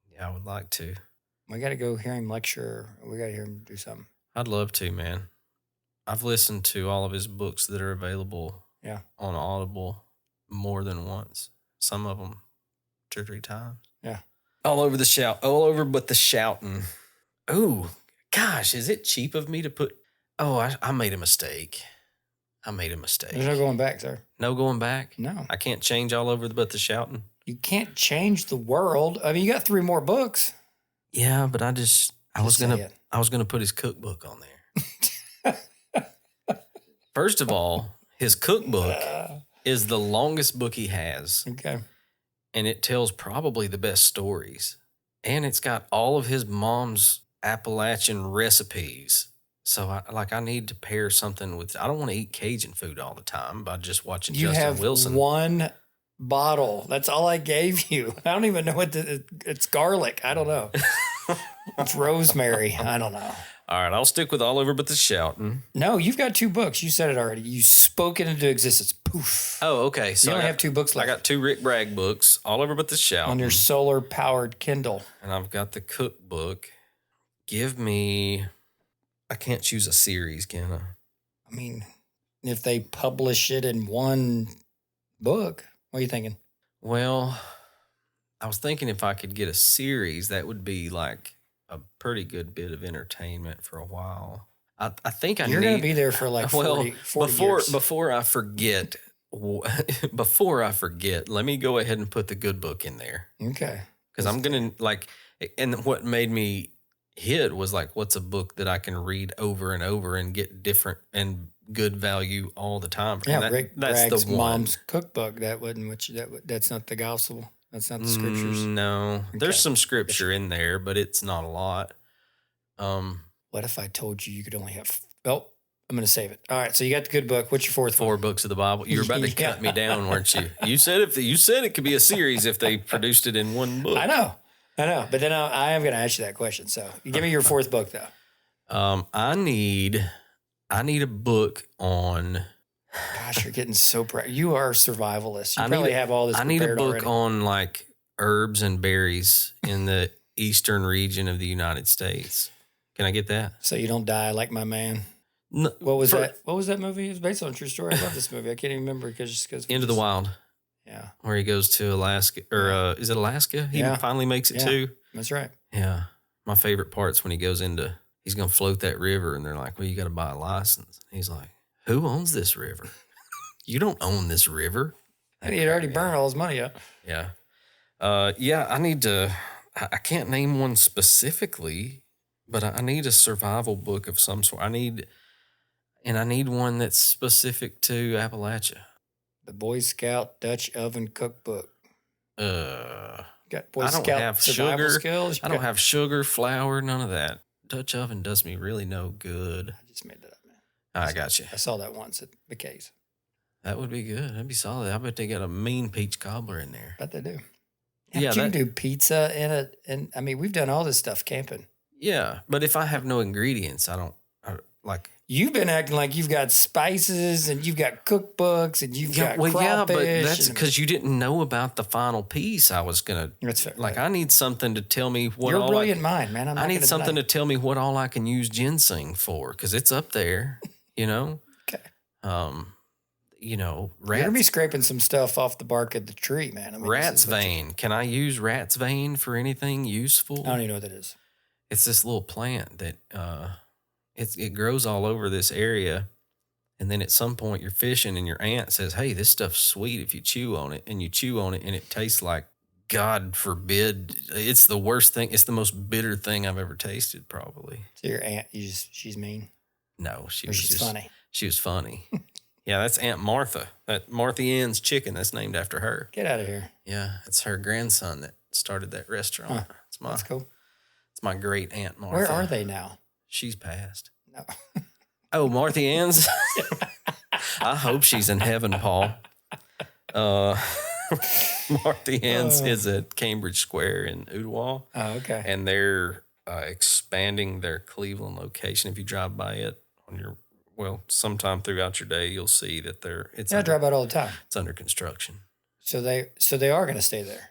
Yeah, I would like to. We got to go hear him lecture. We got to hear him do something. I'd love to, man. I've listened to all of his books that are available on Audible more than once. Some of them 2 or 3 times. Yeah. All over but the shouting. Oh, gosh, is it cheap of me to put? Oh, I made a mistake. There's no going back, sir. No going back? No. I can't change all over but the shouting? You can't change the world. I mean, you got 3 more books. Yeah, but I was say it. gonna put his cookbook on there. First of all, his cookbook is the longest book he has. Okay. And it tells probably the best stories. And it's got all of his mom's Appalachian recipes. So I need to pair something with, I don't want to eat Cajun food all the time by just watching You Justin have Wilson. one bottle. That's all I gave you. I don't even know what it's garlic. I don't know. It's rosemary. I don't know. All right, I'll stick with All Over But the Shouting. No, you've got 2 books. You said it already. You spoke it into existence. Poof. Oh, okay. So you only have 2 books left. I got 2 Rick Bragg books, All Over But the Shouting. On your solar-powered Kindle. And I've got the cookbook. Give me... I can't choose a series, can I? I mean, if they publish it in one book, what are you thinking? Well, I was thinking if I could get a series, that would be like a pretty good bit of entertainment for a while. I think You're going to be there for like 40 years. Before I forget, let me go ahead and put the good book in there. Okay. Because I'm going to like, and what made me hit was like, what's a book that I can read over and over and get different and good value all the time? Yeah, Rick Bragg's mom's cookbook. That's not the gospel. That's not the scriptures. No, Okay. There's some scripture in there, but it's not a lot. What if I told you could only have? Oh, I'm going to save it. All right, so you got the good book. What's your 4th 4 books of the Bible. You were about to cut me down, weren't you? You said it could be a series if they produced it in one book. I know. But then I am going to ask you that question. So give me your 4th book, though. I need a book on. Gosh, you're getting so proud. You are a survivalist. You probably have all this. I need a book already. on like herbs and berries in the eastern region of the United States. Can I get that? So you don't die like my man. No, What was that? What was that movie? It was based on a true story. I love this movie. I can't even remember because Into the Wild. Yeah, Where he goes to Alaska, or is it Alaska? He finally makes it to. That's right. Yeah. My favorite part's when he goes into, he's going to float that river, and they're like, well, you got to buy a license. He's like, who owns this river? You don't own this river. And he had already burned all his money up. Yeah. I need to, I can't name one specifically, but I need a survival book of some sort. I need one that's specific to Appalachia. The Boy Scout Dutch Oven Cookbook. Got Boy I don't Scout have survival sugar. skills. I don't have sugar, flour, none of that. Dutch oven does me really no good. I just made that up, man. I got you. I saw that once at the case. That would be good. That'd be solid. I bet they got a mean peach cobbler in there. Bet they do. Yeah, you can do pizza in it. And I mean, we've done all this stuff camping. Yeah, but if I have no ingredients, I like. You've been acting like you've got spices and you've got cookbooks and you've got crawfish. Yeah, but that's because you didn't know about the final piece. I was gonna. That's fair. Like, I need something to tell me what. You're a brilliant mind, man. I need something to tell me what all I can use ginseng for, because it's up there. You know. Okay. You know, You're gonna be scraping some stuff off the bark of the tree, man. I mean, rat's vein. Can I use rat's vein for anything useful? I don't even know what that is. It's this little plant that it grows all over this area, and then at some point you're fishing and your aunt says, "Hey, this stuff's sweet if you chew on it," and you chew on it and it tastes like, God forbid, it's the worst thing. It's the most bitter thing I've ever tasted, probably. So your aunt, she's mean. No, she's funny. She was funny. Yeah, that's Aunt Martha. That Martha Ann's chicken. That's named after her. Get out of here. Yeah, it's her grandson that started that restaurant. Huh. That's cool. It's my great Aunt Martha. Where are they now? She's passed. No. Oh, Martha Ann's? I hope she's in heaven, Paul. Martha Ann's is at Cambridge Square in Ottawa. Oh, okay. And they're expanding their Cleveland location. If you drive by it on your, sometime throughout your day, you'll see that I drive by it all the time. It's under construction. So they are going to stay there.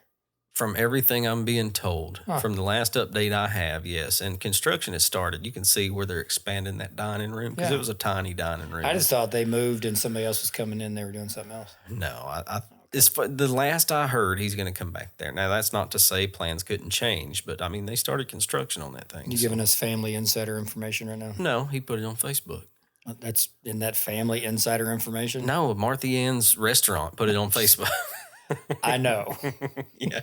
From everything I'm being told, from the last update I have, yes. And construction has started. You can see where they're expanding that dining room, because it was a tiny dining room. I just thought they moved and somebody else was coming in. They were doing something else. No, the last I heard, he's going to come back there. Now, that's not to say plans couldn't change, but I mean, they started construction on that thing. You giving us family insider information right now? No, he put it on Facebook. That's in that family insider information? No, Martha Ann's restaurant put it on Facebook. I know. Yeah.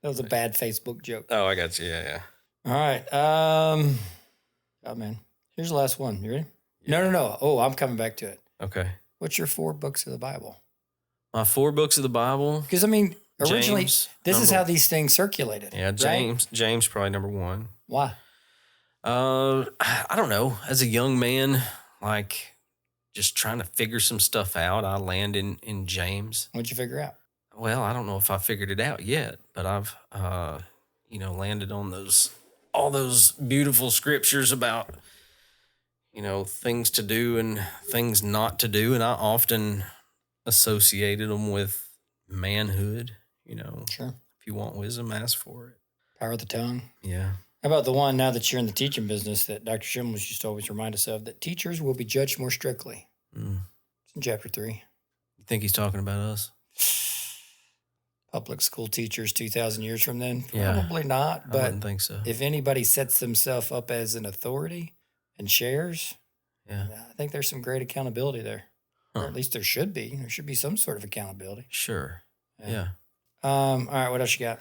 That was a bad Facebook joke. Oh, I got you. Yeah. All right. Oh, man. Here's the last one. You ready? Yeah. No. Oh, I'm coming back to it. Okay. What's your 4 books of the Bible? My 4 books of the Bible? Because, I mean, originally, James, this is how these things circulated. Yeah, James. Right? James probably number 1. Why? I don't know. As a young man, like, just trying to figure some stuff out, I land in James. What'd you figure out? well, I don't know if I figured it out yet, but I've, landed on all those beautiful scriptures about, things to do and things not to do. And I often associated them with manhood. Sure. If you want wisdom, ask for it. Power of the tongue. Yeah. How about the one, now that you're in the teaching business, that Dr. Schimmel's used to always remind us of, that teachers will be judged more strictly? It's in chapter 3. You think he's talking about us? Public school teachers 2,000 years from then? Yeah. Probably not. But I wouldn't think so. if anybody sets themselves up as an authority and shares, Yeah. I think there's some great accountability there. Or at least there should be. There should be some sort of accountability. Sure. Yeah. All right, what else you got?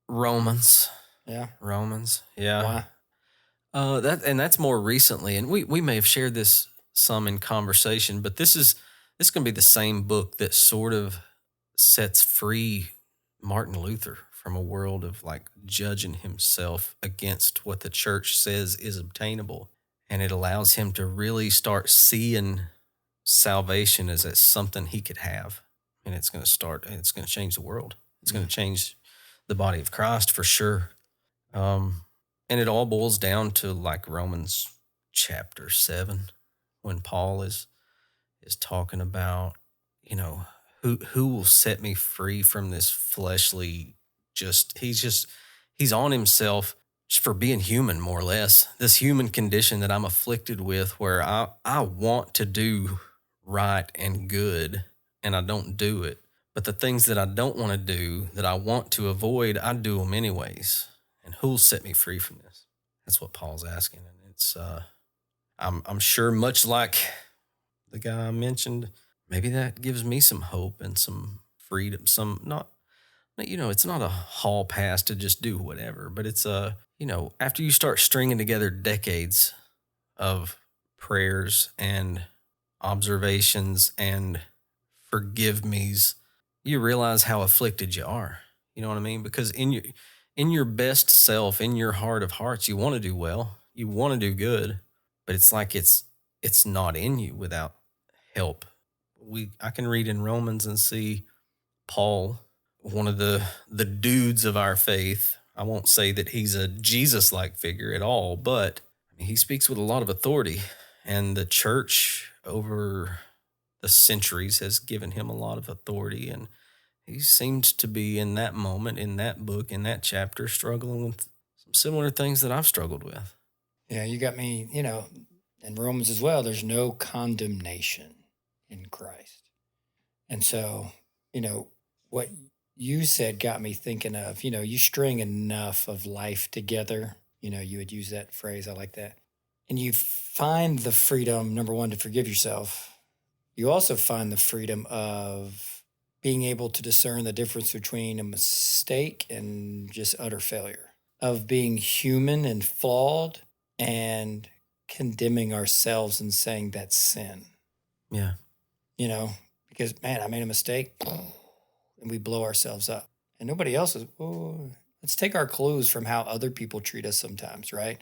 Romans. Yeah. Romans. Yeah. Why? That's more recently, and we may have shared this some in conversation, but this is going to be the same book that sort of sets free Martin Luther from a world of like judging himself against what the church says is obtainable, and it allows him to really start seeing salvation as something he could have, and it's going to change the world. It's going to change the body of Christ for sure. And it all boils down to like Romans chapter 7, when Paul is talking about, who will set me free from this fleshly, he's on himself just for being human, more or less. This human condition that I'm afflicted with, where I want to do right and good, and I don't do it. But the things that I don't want to do, that I want to avoid, I do them anyways. And who'll set me free from this? That's what Paul's asking. And it's, I'm sure, much like the guy I mentioned, maybe that gives me some hope and some freedom. It's not a hall pass to just do whatever, but it's after you start stringing together decades of prayers and observations and forgive me's, you realize how afflicted you are. You know what I mean? Because in your best self, in your heart of hearts, you want to do well, you want to do good, but it's like it's not in you without help. I can read in Romans and see Paul, one of the dudes of our faith. I won't say that he's a Jesus-like figure at all, but he speaks with a lot of authority, and the church over the centuries has given him a lot of authority, and he seems to be in that moment, in that book, in that chapter, struggling with some similar things that I've struggled with. Yeah, you got me, in Romans as well, there's no condemnation in Christ. And so, what you said got me thinking of, you string enough of life together, you would use that phrase, I like that. And you find the freedom, number one, to forgive yourself. You also find the freedom of being able to discern the difference between a mistake and just utter failure, of being human and flawed and condemning ourselves and saying that's sin. Yeah. Because, man, I made a mistake and we blow ourselves up. And nobody else is, let's take our clues from how other people treat us sometimes, right?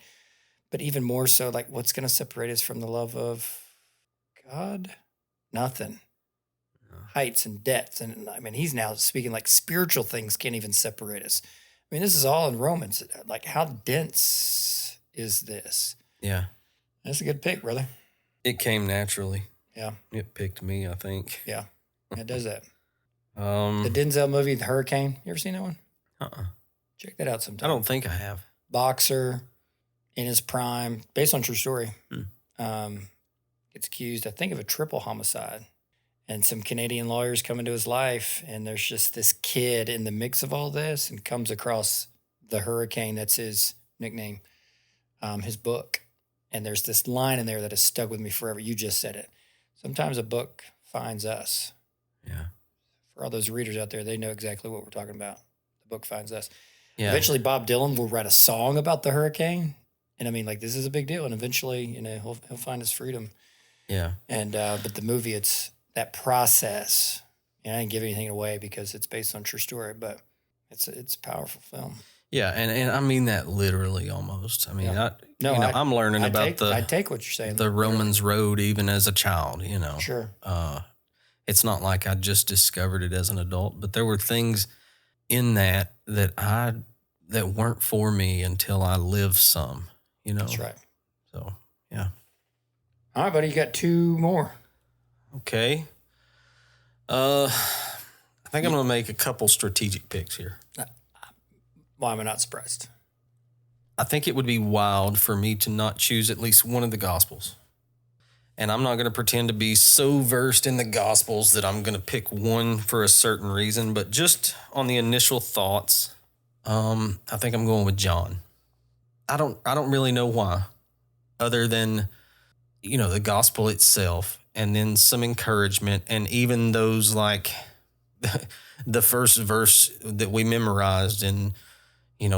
But even more so, like, what's going to separate us from the love of God? Nothing. Heights and depths. And he's now speaking like spiritual things can't even separate us. This is all in Romans. Like, how dense is this? Yeah. That's a good pick, brother. It came naturally. Yeah. It picked me, I think. Yeah. It does that. The Denzel movie, The Hurricane. You ever seen that one? Check that out sometime. I don't think I have. Boxer in his prime, based on true story. Gets accused, I think, of a triple homicide. And some Canadian lawyers come into his life, and there's just this kid in the mix of all this, and comes across The Hurricane. That's his nickname, his book. And there's this line in there that has stuck with me forever. You just said it. Sometimes a book finds us. Yeah. For all those readers out there, they know exactly what we're talking about. The book finds us. Yeah. Eventually, Bob Dylan will write a song about the hurricane. And this is a big deal. And eventually, he'll find his freedom. Yeah. And, but the movie, it's that process. And I didn't give anything away because it's based on true story, but it's a powerful film. Yeah. And I mean that literally almost. I'm learning I take what you're saying. the Romans road, even as a child, Sure. It's not like I just discovered it as an adult, but there were things in that weren't for me until I lived some, That's right. So, yeah. All right, buddy, you got 2 more. Okay. I think I'm going to make a couple strategic picks here. Why am I not surprised? I think it would be wild for me to not choose at least one of the Gospels. And I'm not going to pretend to be so versed in the Gospels that I'm going to pick one for a certain reason, but just on the initial thoughts, I think I'm going with John. I don't really know why, other than, the Gospel itself, and then some encouragement, and even those like the first verse that we memorized in,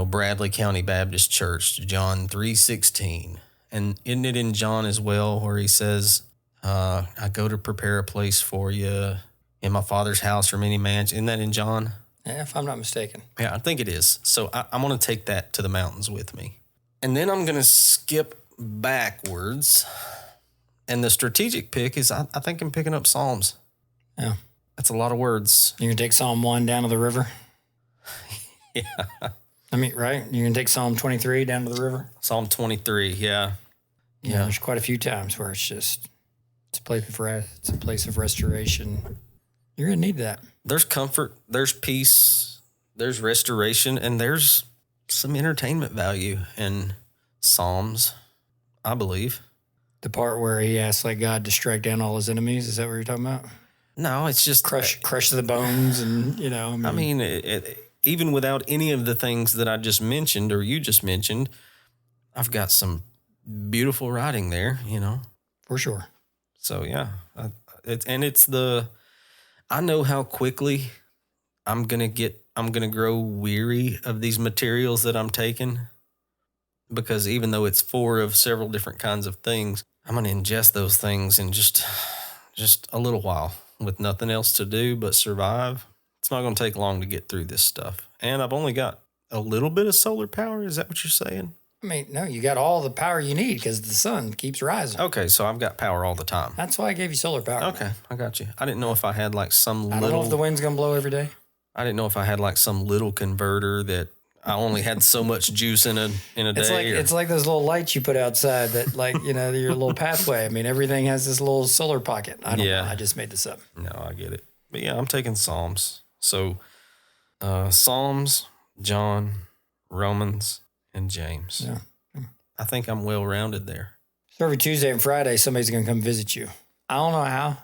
Bradley County Baptist Church, John 3:16. And isn't it in John as well where he says, I go to prepare a place for you in my Father's house or many mansions? Isn't that in John? Yeah, if I'm not mistaken. Yeah, I think it is. So I'm going to take that to the mountains with me. And then I'm going to skip backwards. And the strategic pick is, I think I'm picking up Psalms. Yeah. That's a lot of words. You're going to take Psalm 1 down to the river? Yeah. I mean, right? You're going to take Psalm 23 down to the river? Psalm 23, yeah. Yeah. There's quite a few times where it's a place of rest. It's a place of restoration. You're going to need that. There's comfort, there's peace, there's restoration, and there's some entertainment value in Psalms, I believe. The part where he asks like God to strike down all his enemies, is that what you're talking about? No, it's just crush the bones, and I mean, even without any of the things that I just mentioned or you just mentioned, I've got some beautiful writing there, For sure. So yeah, I know how quickly I'm gonna grow weary of these materials that I'm taking, because even though it's 4 of several different kinds of things, I'm gonna ingest those things in just a little while with nothing else to do but survive. It's not gonna take long to get through this stuff, and I've only got a little bit of solar power. Is that what you're saying? I mean, no, you got all the power you need because the sun keeps rising. Okay, so I've got power all the time. That's why I gave you solar power. Okay, I got you. I didn't know if I had like some I don't know if the wind's going to blow every day. I didn't know if I had like some little converter that I only had so much juice in a day. It's like those little lights you put outside that your little pathway. I mean, everything has this little solar pocket. I don't know. I just made this up. No, I get it. But yeah, I'm taking Psalms. So Psalms, John, Romans, and James. Yeah. I think I'm well-rounded there. So every Tuesday and Friday, somebody's going to come visit you. I don't know how.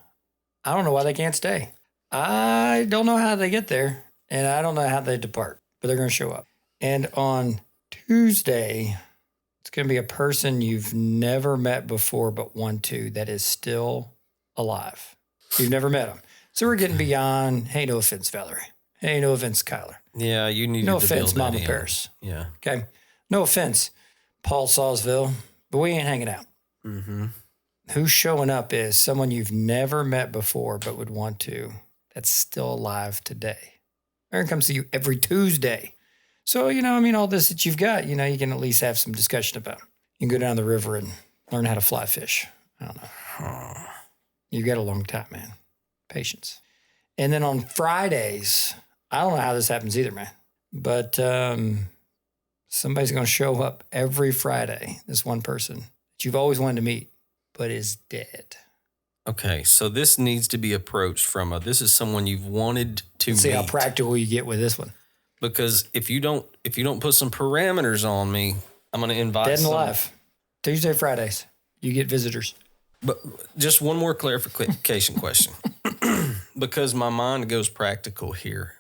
I don't know why they can't stay. I don't know how they get there, and I don't know how they depart, but they're going to show up. And on Tuesday, it's going to be a person you've never met before but want to, that is still alive. You've never met them. So we're getting beyond, hey, no offense, Valerie. Hey, no offense, Kyler. Yeah, you need no to offense, build Mama that in. Paris. Yeah. Okay. No offense, Paul Sawsville, but we ain't hanging out. Mm-hmm. Who's showing up is someone you've never met before but would want to, that's still alive today. Aaron comes to you every Tuesday. So, all this that you've got, you can at least have some discussion about. You can go down the river and learn how to fly fish. I don't know. You got a long time, man. Patience. And then on Fridays, I don't know how this happens either, man, but somebody's going to show up every Friday, this one person that you've always wanted to meet, but is dead. Okay, so this needs to be approached from this is someone you've wanted to Let's meet. see how practical you get with this one. Because if you don't put some parameters on me, I'm going to invite Dead and alive. Tuesday, Fridays. You get visitors. But just one more clarification question. Because my mind goes practical here.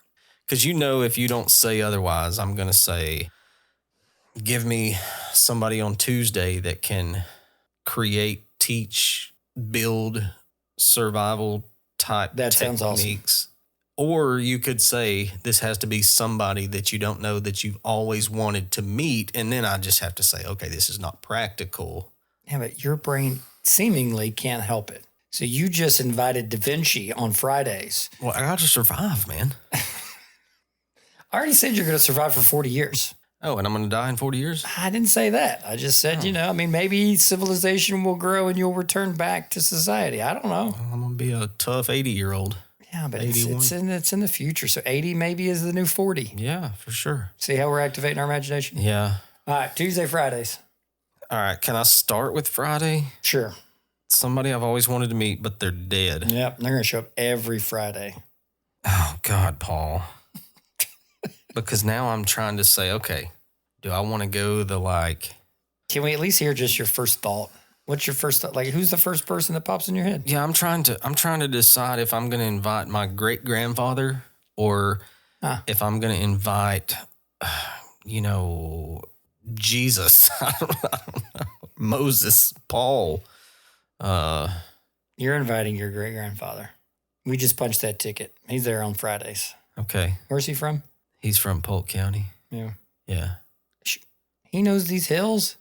Because if you don't say otherwise, I'm going to say, give me somebody on Tuesday that can create, teach, build, survival type that techniques. Sounds awesome. Or you could say this has to be somebody that you don't know that you've always wanted to meet. And then I just have to say, okay, this is not practical. Yeah, but your brain seemingly can't help it. So you just invited Da Vinci on Fridays. Well, I got to survive, man. I already said you're going to survive for 40 years. Oh, and I'm going to die in 40 years? I didn't say that. I just said, maybe civilization will grow and you'll return back to society. I don't know. I'm going to be a tough 80-year-old. Yeah, but 81. it's in the future. So 80 maybe is the new 40. Yeah, for sure. See how we're activating our imagination? Yeah. All right, Tuesday, Fridays. All right. Can I start with Friday? Sure. Somebody I've always wanted to meet, but they're dead. Yep, they're going to show up every Friday. Oh, God, Paul. Because now I'm trying to say, okay, do I want to go Can we at least hear just your first thought? What's your first thought? Like, who's the first person that pops in your head? Yeah, I'm trying to decide if I'm going to invite my great-grandfather or if I'm going to invite, Jesus. I don't know. Moses, Paul. You're inviting your great-grandfather. We just punched that ticket. He's there on Fridays. Okay. Where's he from? He's from Polk County. Yeah. Yeah. He knows these hills.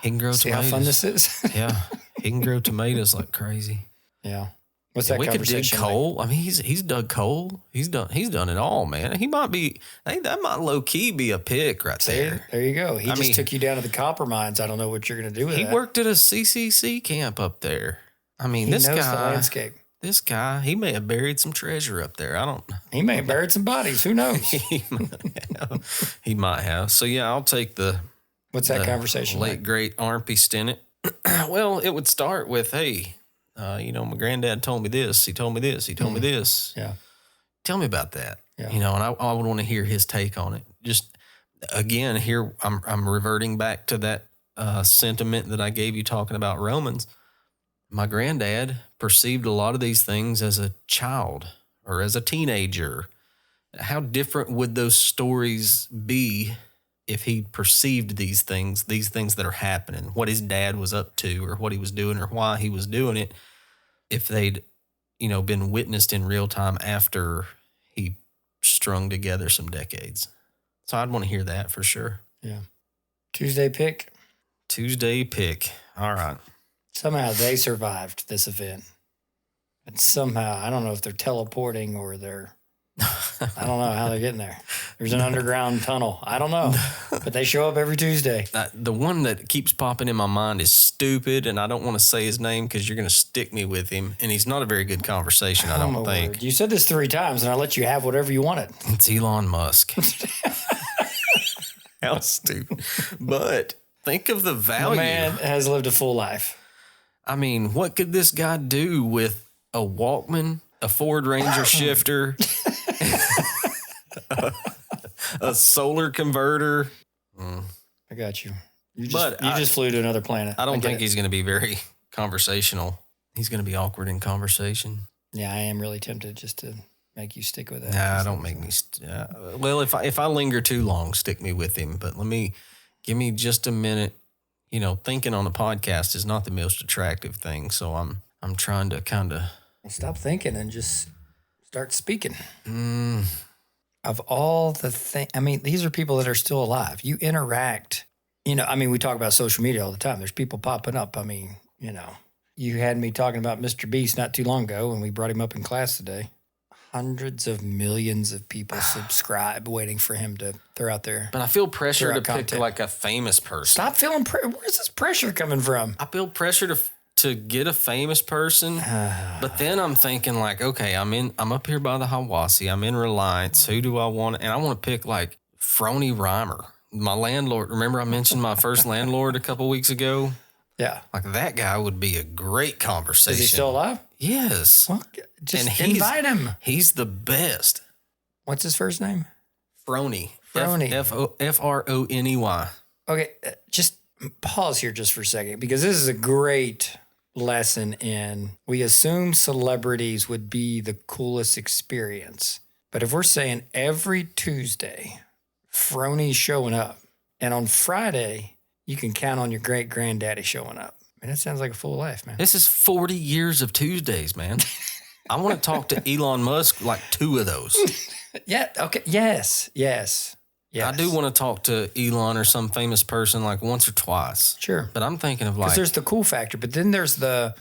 He can grow See tomatoes. how fun this is? Yeah. He can grow tomatoes like crazy. Yeah. What's that We could dig conversation coal. I mean, he's dug coal. He's done it all, man. He might be. I think that might low key be a pick right there. There you go. He just took you down to the copper mines. I don't know what you're going to do with that. He worked at a CCC camp up there. I mean, He this knows guy. the landscape. This guy, he may have buried some treasure up there. I don't know. He may have buried some bodies. Who knows? He might have. So yeah, I'll take the. What's that conversation late like? great Armpy Stennett. Well, it would start with, hey, my granddad told me this. He told me this. He told me this. Yeah. Tell me about that. Yeah. And I would want to hear his take on it. Just again, here I'm reverting back to that sentiment that I gave you talking about Romans. My granddad perceived a lot of these things as a child or as a teenager. How different would those stories be if he perceived these things that are happening, what his dad was up to or what he was doing or why he was doing it, if they'd, been witnessed in real time after he strung together some decades. So I'd want to hear that for sure. Yeah. Tuesday pick. All right. Somehow they survived this event. And somehow, I don't know if they're teleporting or I don't know how they're getting there. There's an underground tunnel. I don't know. But they show up every Tuesday. The one that keeps popping in my mind is stupid, and I don't want to say his name because you're going to stick me with him. And he's not a very good conversation, I don't think. Word. You said this 3 times, and I let you have whatever you wanted. It's Elon Musk. How stupid. But think of the value. The man has lived a full life. I mean, what could this guy do with a Walkman, a Ford Ranger shifter, a solar converter? I got you. You just flew to another planet. I don't think he's going to be very conversational. He's going to be awkward in conversation. Yeah, I am really tempted just to make you stick with that. Nah, don't make me. Well, if I linger too long, stick me with him. But give me just a minute. Thinking on a podcast is not the most attractive thing. So I'm trying to kind of stop thinking and just start speaking. Of all the things, these are people that are still alive. You interact. We talk about social media all the time. There's people popping up. You had me talking about Mr. Beast not too long ago, and we brought him up in class today. Hundreds of millions of people subscribe, waiting for him to throw out there. But I feel pressure to content. pick like a famous person. Stop feeling where's this pressure coming from? I feel pressure to get a famous person, but then I'm thinking like, okay, I'm up here by the Hiwassee. I'm in Reliance. Who do I want? And I want to pick like Frony Reimer, my landlord. Remember I mentioned my first landlord a couple weeks ago? Yeah. Like that guy would be a great conversation. Is he still alive? Yes. Well, just invite him. He's the best. What's his first name? Frony. Frony. Frony. Okay, just pause here just for a second, because this is a great lesson in we assume celebrities would be the coolest experience. But if we're saying every Tuesday, Frony's showing up, and on Friday, you can count on your great-granddaddy showing up. That sounds like a full life, man. This is 40 years of Tuesdays, man. I want to talk to Elon Musk like 2 of those. Yeah, okay, yes. I do want to talk to Elon or some famous person like once or twice. Sure. But I'm thinking of like... Because there's the cool factor, but then there's the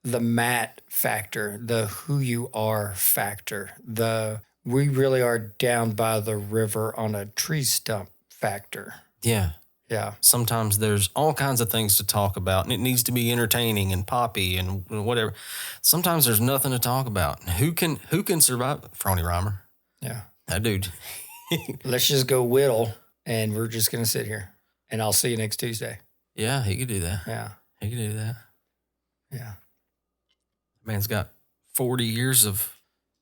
Matt factor, the who you are factor, the we really are down by the river on a tree stump factor. Yeah. Yeah. Sometimes there's all kinds of things to talk about, and it needs to be entertaining and poppy and whatever. Sometimes there's nothing to talk about. Who can survive? Frony Rhymer. Yeah. That dude. Let's just go whittle, and we're just going to sit here, and I'll see you next Tuesday. Yeah, he could do that. Yeah. He could do that. Yeah. Man's got 40 years of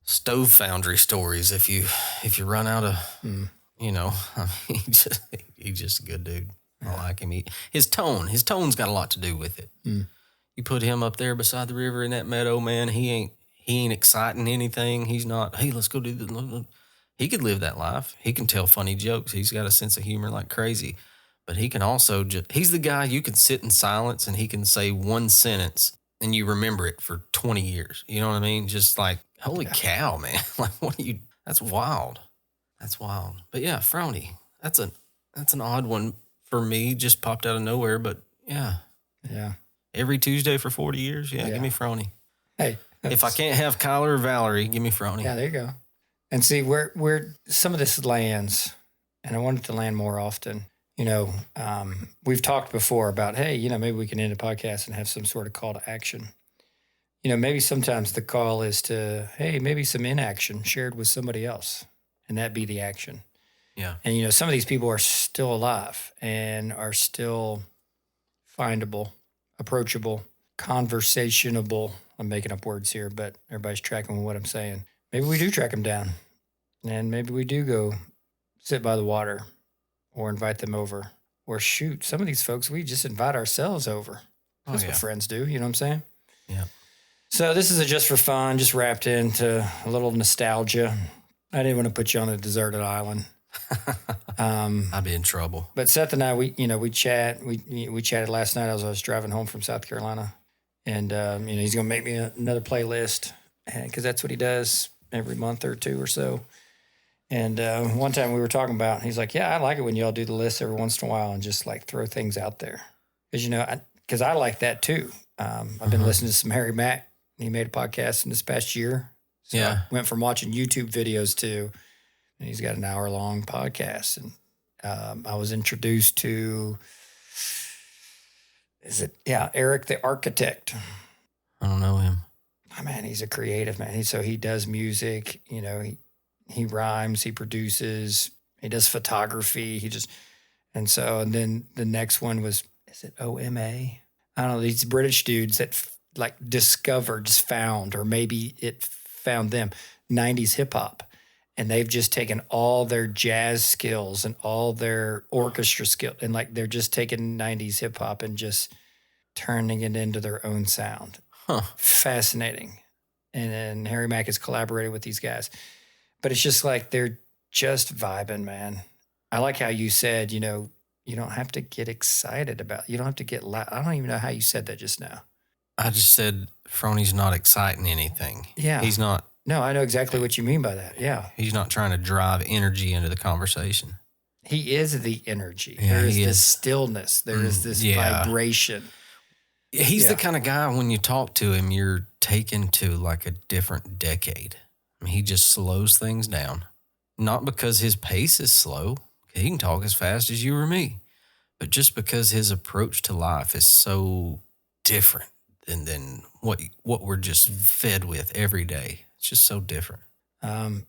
stove foundry stories. If you run out of, you know, he's just a good dude. I like him. His tone's got a lot to do with it. You put him up there beside the river in that meadow, man. He ain't exciting anything. He's not. Hey, let's go do the. He could live that life. He can tell funny jokes. He's got a sense of humor like crazy. But he can also he's the guy you can sit in silence and he can say one sentence and you remember it for 20 years. You know what I mean? Just like, holy cow, man. Like, that's wild. That's wild. But yeah, Frony, that's an odd one for me. Just popped out of nowhere. But yeah. Yeah. Every Tuesday for 40 years. Yeah. Give me Frony. Hey. If I can't have Kyler or Valerie, give me Frony. Yeah, there you go. And see where some of this lands, and I want it to land more often. You know, we've talked before about, hey, you know, maybe we can end a podcast and have some sort of call to action. You know, maybe sometimes the call is to, hey, maybe some inaction shared with somebody else, and that be the action. Yeah. And, you know, some of these people are still alive and are still findable, approachable, conversationable. I'm making up words here, but everybody's tracking with what I'm saying. Maybe we do track them down, and maybe we do go sit by the water or invite them over, or shoot, some of these folks, we just invite ourselves over. That's what friends do. You know what I'm saying? Yeah. So this is a just for fun, just wrapped into a little nostalgia. I didn't want to put you on a deserted island. I'd be in trouble. But Seth and I, we chat. We chatted last night as I was driving home from South Carolina, and he's gonna make me another playlist because that's what he does every month or two or so. And one time we were talking about, he's like, yeah, I like it when y'all do the list every once in a while and just like throw things out there. Because I like that too. I've been listening to some Harry Mack. He made a podcast in this past year. So I went from watching YouTube videos to, and he's got an hour-long podcast. And I was introduced to, Eric the Architect. I don't know him. Oh, man, he's a creative man. So he does music, you know, he rhymes, he produces, he does photography. And then the next one was, is it OMA? I don't know, these British dudes that found, or maybe it found them, 90s hip hop. And they've just taken all their jazz skills and all their orchestra skill, and like they're just taking 90s hip hop and just turning it into their own sound. Huh. Fascinating. And then Harry Mack has collaborated with these guys. But it's just like they're just vibing, man. I like how you said, you know, you don't have to get excited about, you don't have to get loud. I don't even know how you said that just now. I just said Frony's not exciting anything. Yeah. He's not. No, I know exactly what you mean by that. Yeah. He's not trying to drive energy into the conversation. He is the energy. Yeah, there is this stillness. There is this vibration. He's the kind of guy, when you talk to him, you're taken to like a different decade. I mean, he just slows things down. Not because his pace is slow. He can talk as fast as you or me. But just because his approach to life is so different than what we're just fed with every day. It's just so different.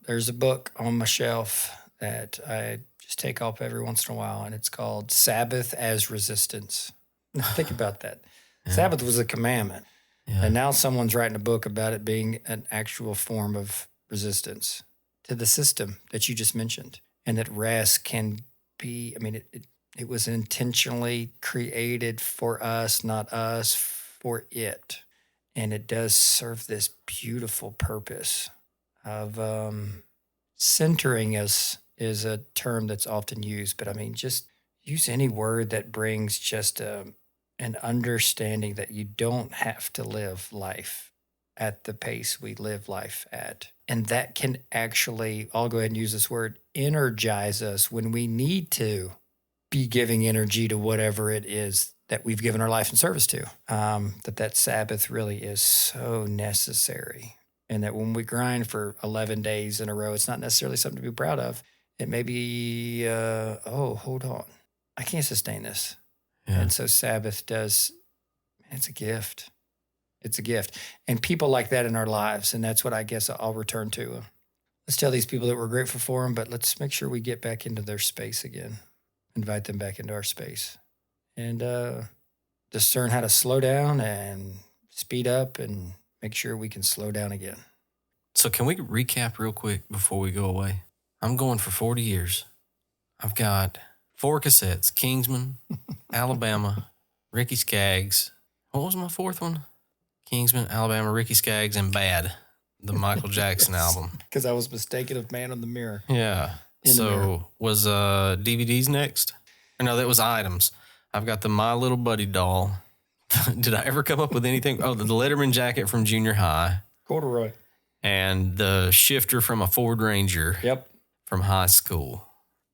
There's a book on my shelf that I just take off every once in a while, and it's called Sabbath as Resistance. Think about that. Yeah. Sabbath was a commandment. Yeah. And now someone's writing a book about it being an actual form of resistance to the system that you just mentioned. And that rest can be, I mean, it was intentionally created for us, not us for it. And it does serve this beautiful purpose of centering us is a term that's often used. But I mean, just use any word that brings just an understanding that you don't have to live life at the pace we live life at. And that can actually, I'll go ahead and use this word, energize us when we need to be giving energy to whatever it is that we've given our life in service to. That Sabbath really is so necessary. And that when we grind for 11 days in a row, it's not necessarily something to be proud of. It may be, hold on. I can't sustain this. Yeah. And so Sabbath does, it's a gift. It's a gift. And people like that in our lives. And that's what I guess I'll return to. Let's tell these people that we're grateful for them, but let's make sure we get back into their space again. Invite them back into our space. And discern how to slow down and speed up and make sure we can slow down again. So can we recap real quick before we go away? I'm going for 40 years. I've got 4 cassettes: Kingsman, Alabama, Ricky Skaggs. What was my 4th one? Kingsman, Alabama, Ricky Skaggs, and Bad, the Michael Jackson album. Because I was mistaken of Man in the Mirror. Yeah. In the mirror. So was DVDs next? Or no, that was items. I've got the My Little Buddy doll. Did I ever come up with anything? Oh, the Letterman jacket from junior high. Corduroy. And the shifter from a Ford Ranger. Yep. From high school.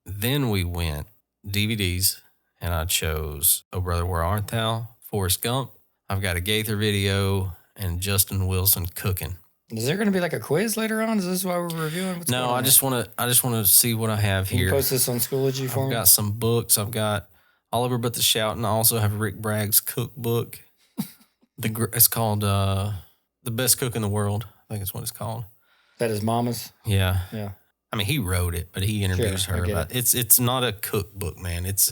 Then we went DVDs, and I chose Oh Brother, Where Art Thou? Forrest Gump. I've got a Gaither video and Justin Wilson cooking. Is there going to be like a quiz later on? Is this why we're reviewing? What's No, going on? I just want to see what I have Can here. you post this on Schoology for I've me? got some books. I've got Oliver But the Shoutin'. I also have Rick Bragg's cookbook. It's called The Best Cook in the World. I think that's what it's called. That is Mama's? Yeah. Yeah. I mean, he wrote it, but he interviews Sure, I her get about it. It's not a cookbook, man. It's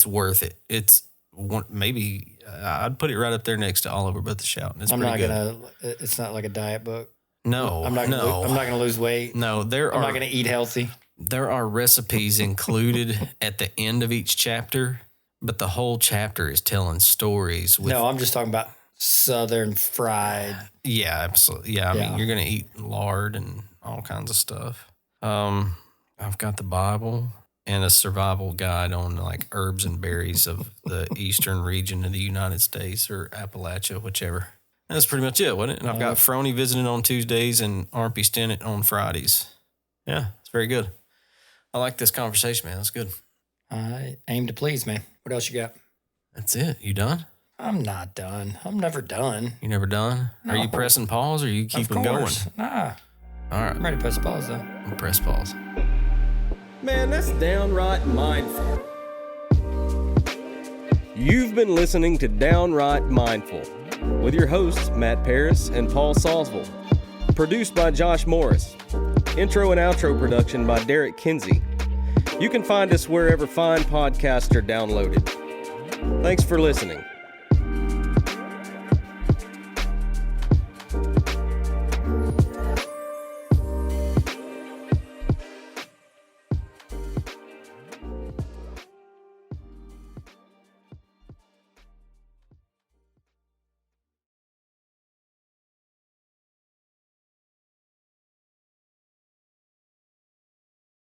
worth it. It's one, maybe I'd put it right up there next to Oliver But the Shoutin'. It's I'm pretty not good. it's not like a diet book. No, I'm not gonna lose weight. No, I'm not gonna eat healthy. There are recipes included at the end of each chapter, but the whole chapter is telling stories. No, I'm just talking about Southern fried. Yeah, absolutely. Yeah, I mean, Yeah. you're going to eat lard and all kinds of stuff. I've got the Bible and a survival guide on like herbs and berries of the eastern region of the United States, or Appalachia, whichever. That's pretty much it, wasn't it? And I've got Frony visiting on Tuesdays and Armpy Stennett on Fridays. Yeah, it's very good. I like this conversation, man. That's good. I aim to please, man. What else you got? That's it. You done? I'm not done. I'm never done. You never done? No. Are you pressing pause, or you keeping Of going? course. Nah. All right. I'm ready to press pause, though. We'll press pause. Man, that's downright mindful. You've been listening to Downright Mindful with your hosts, Matt Paris and Paul Salzville. Produced by Josh Morris. Intro and outro production by Derek Kinsey. You can find us wherever fine podcasts are downloaded. Thanks for listening.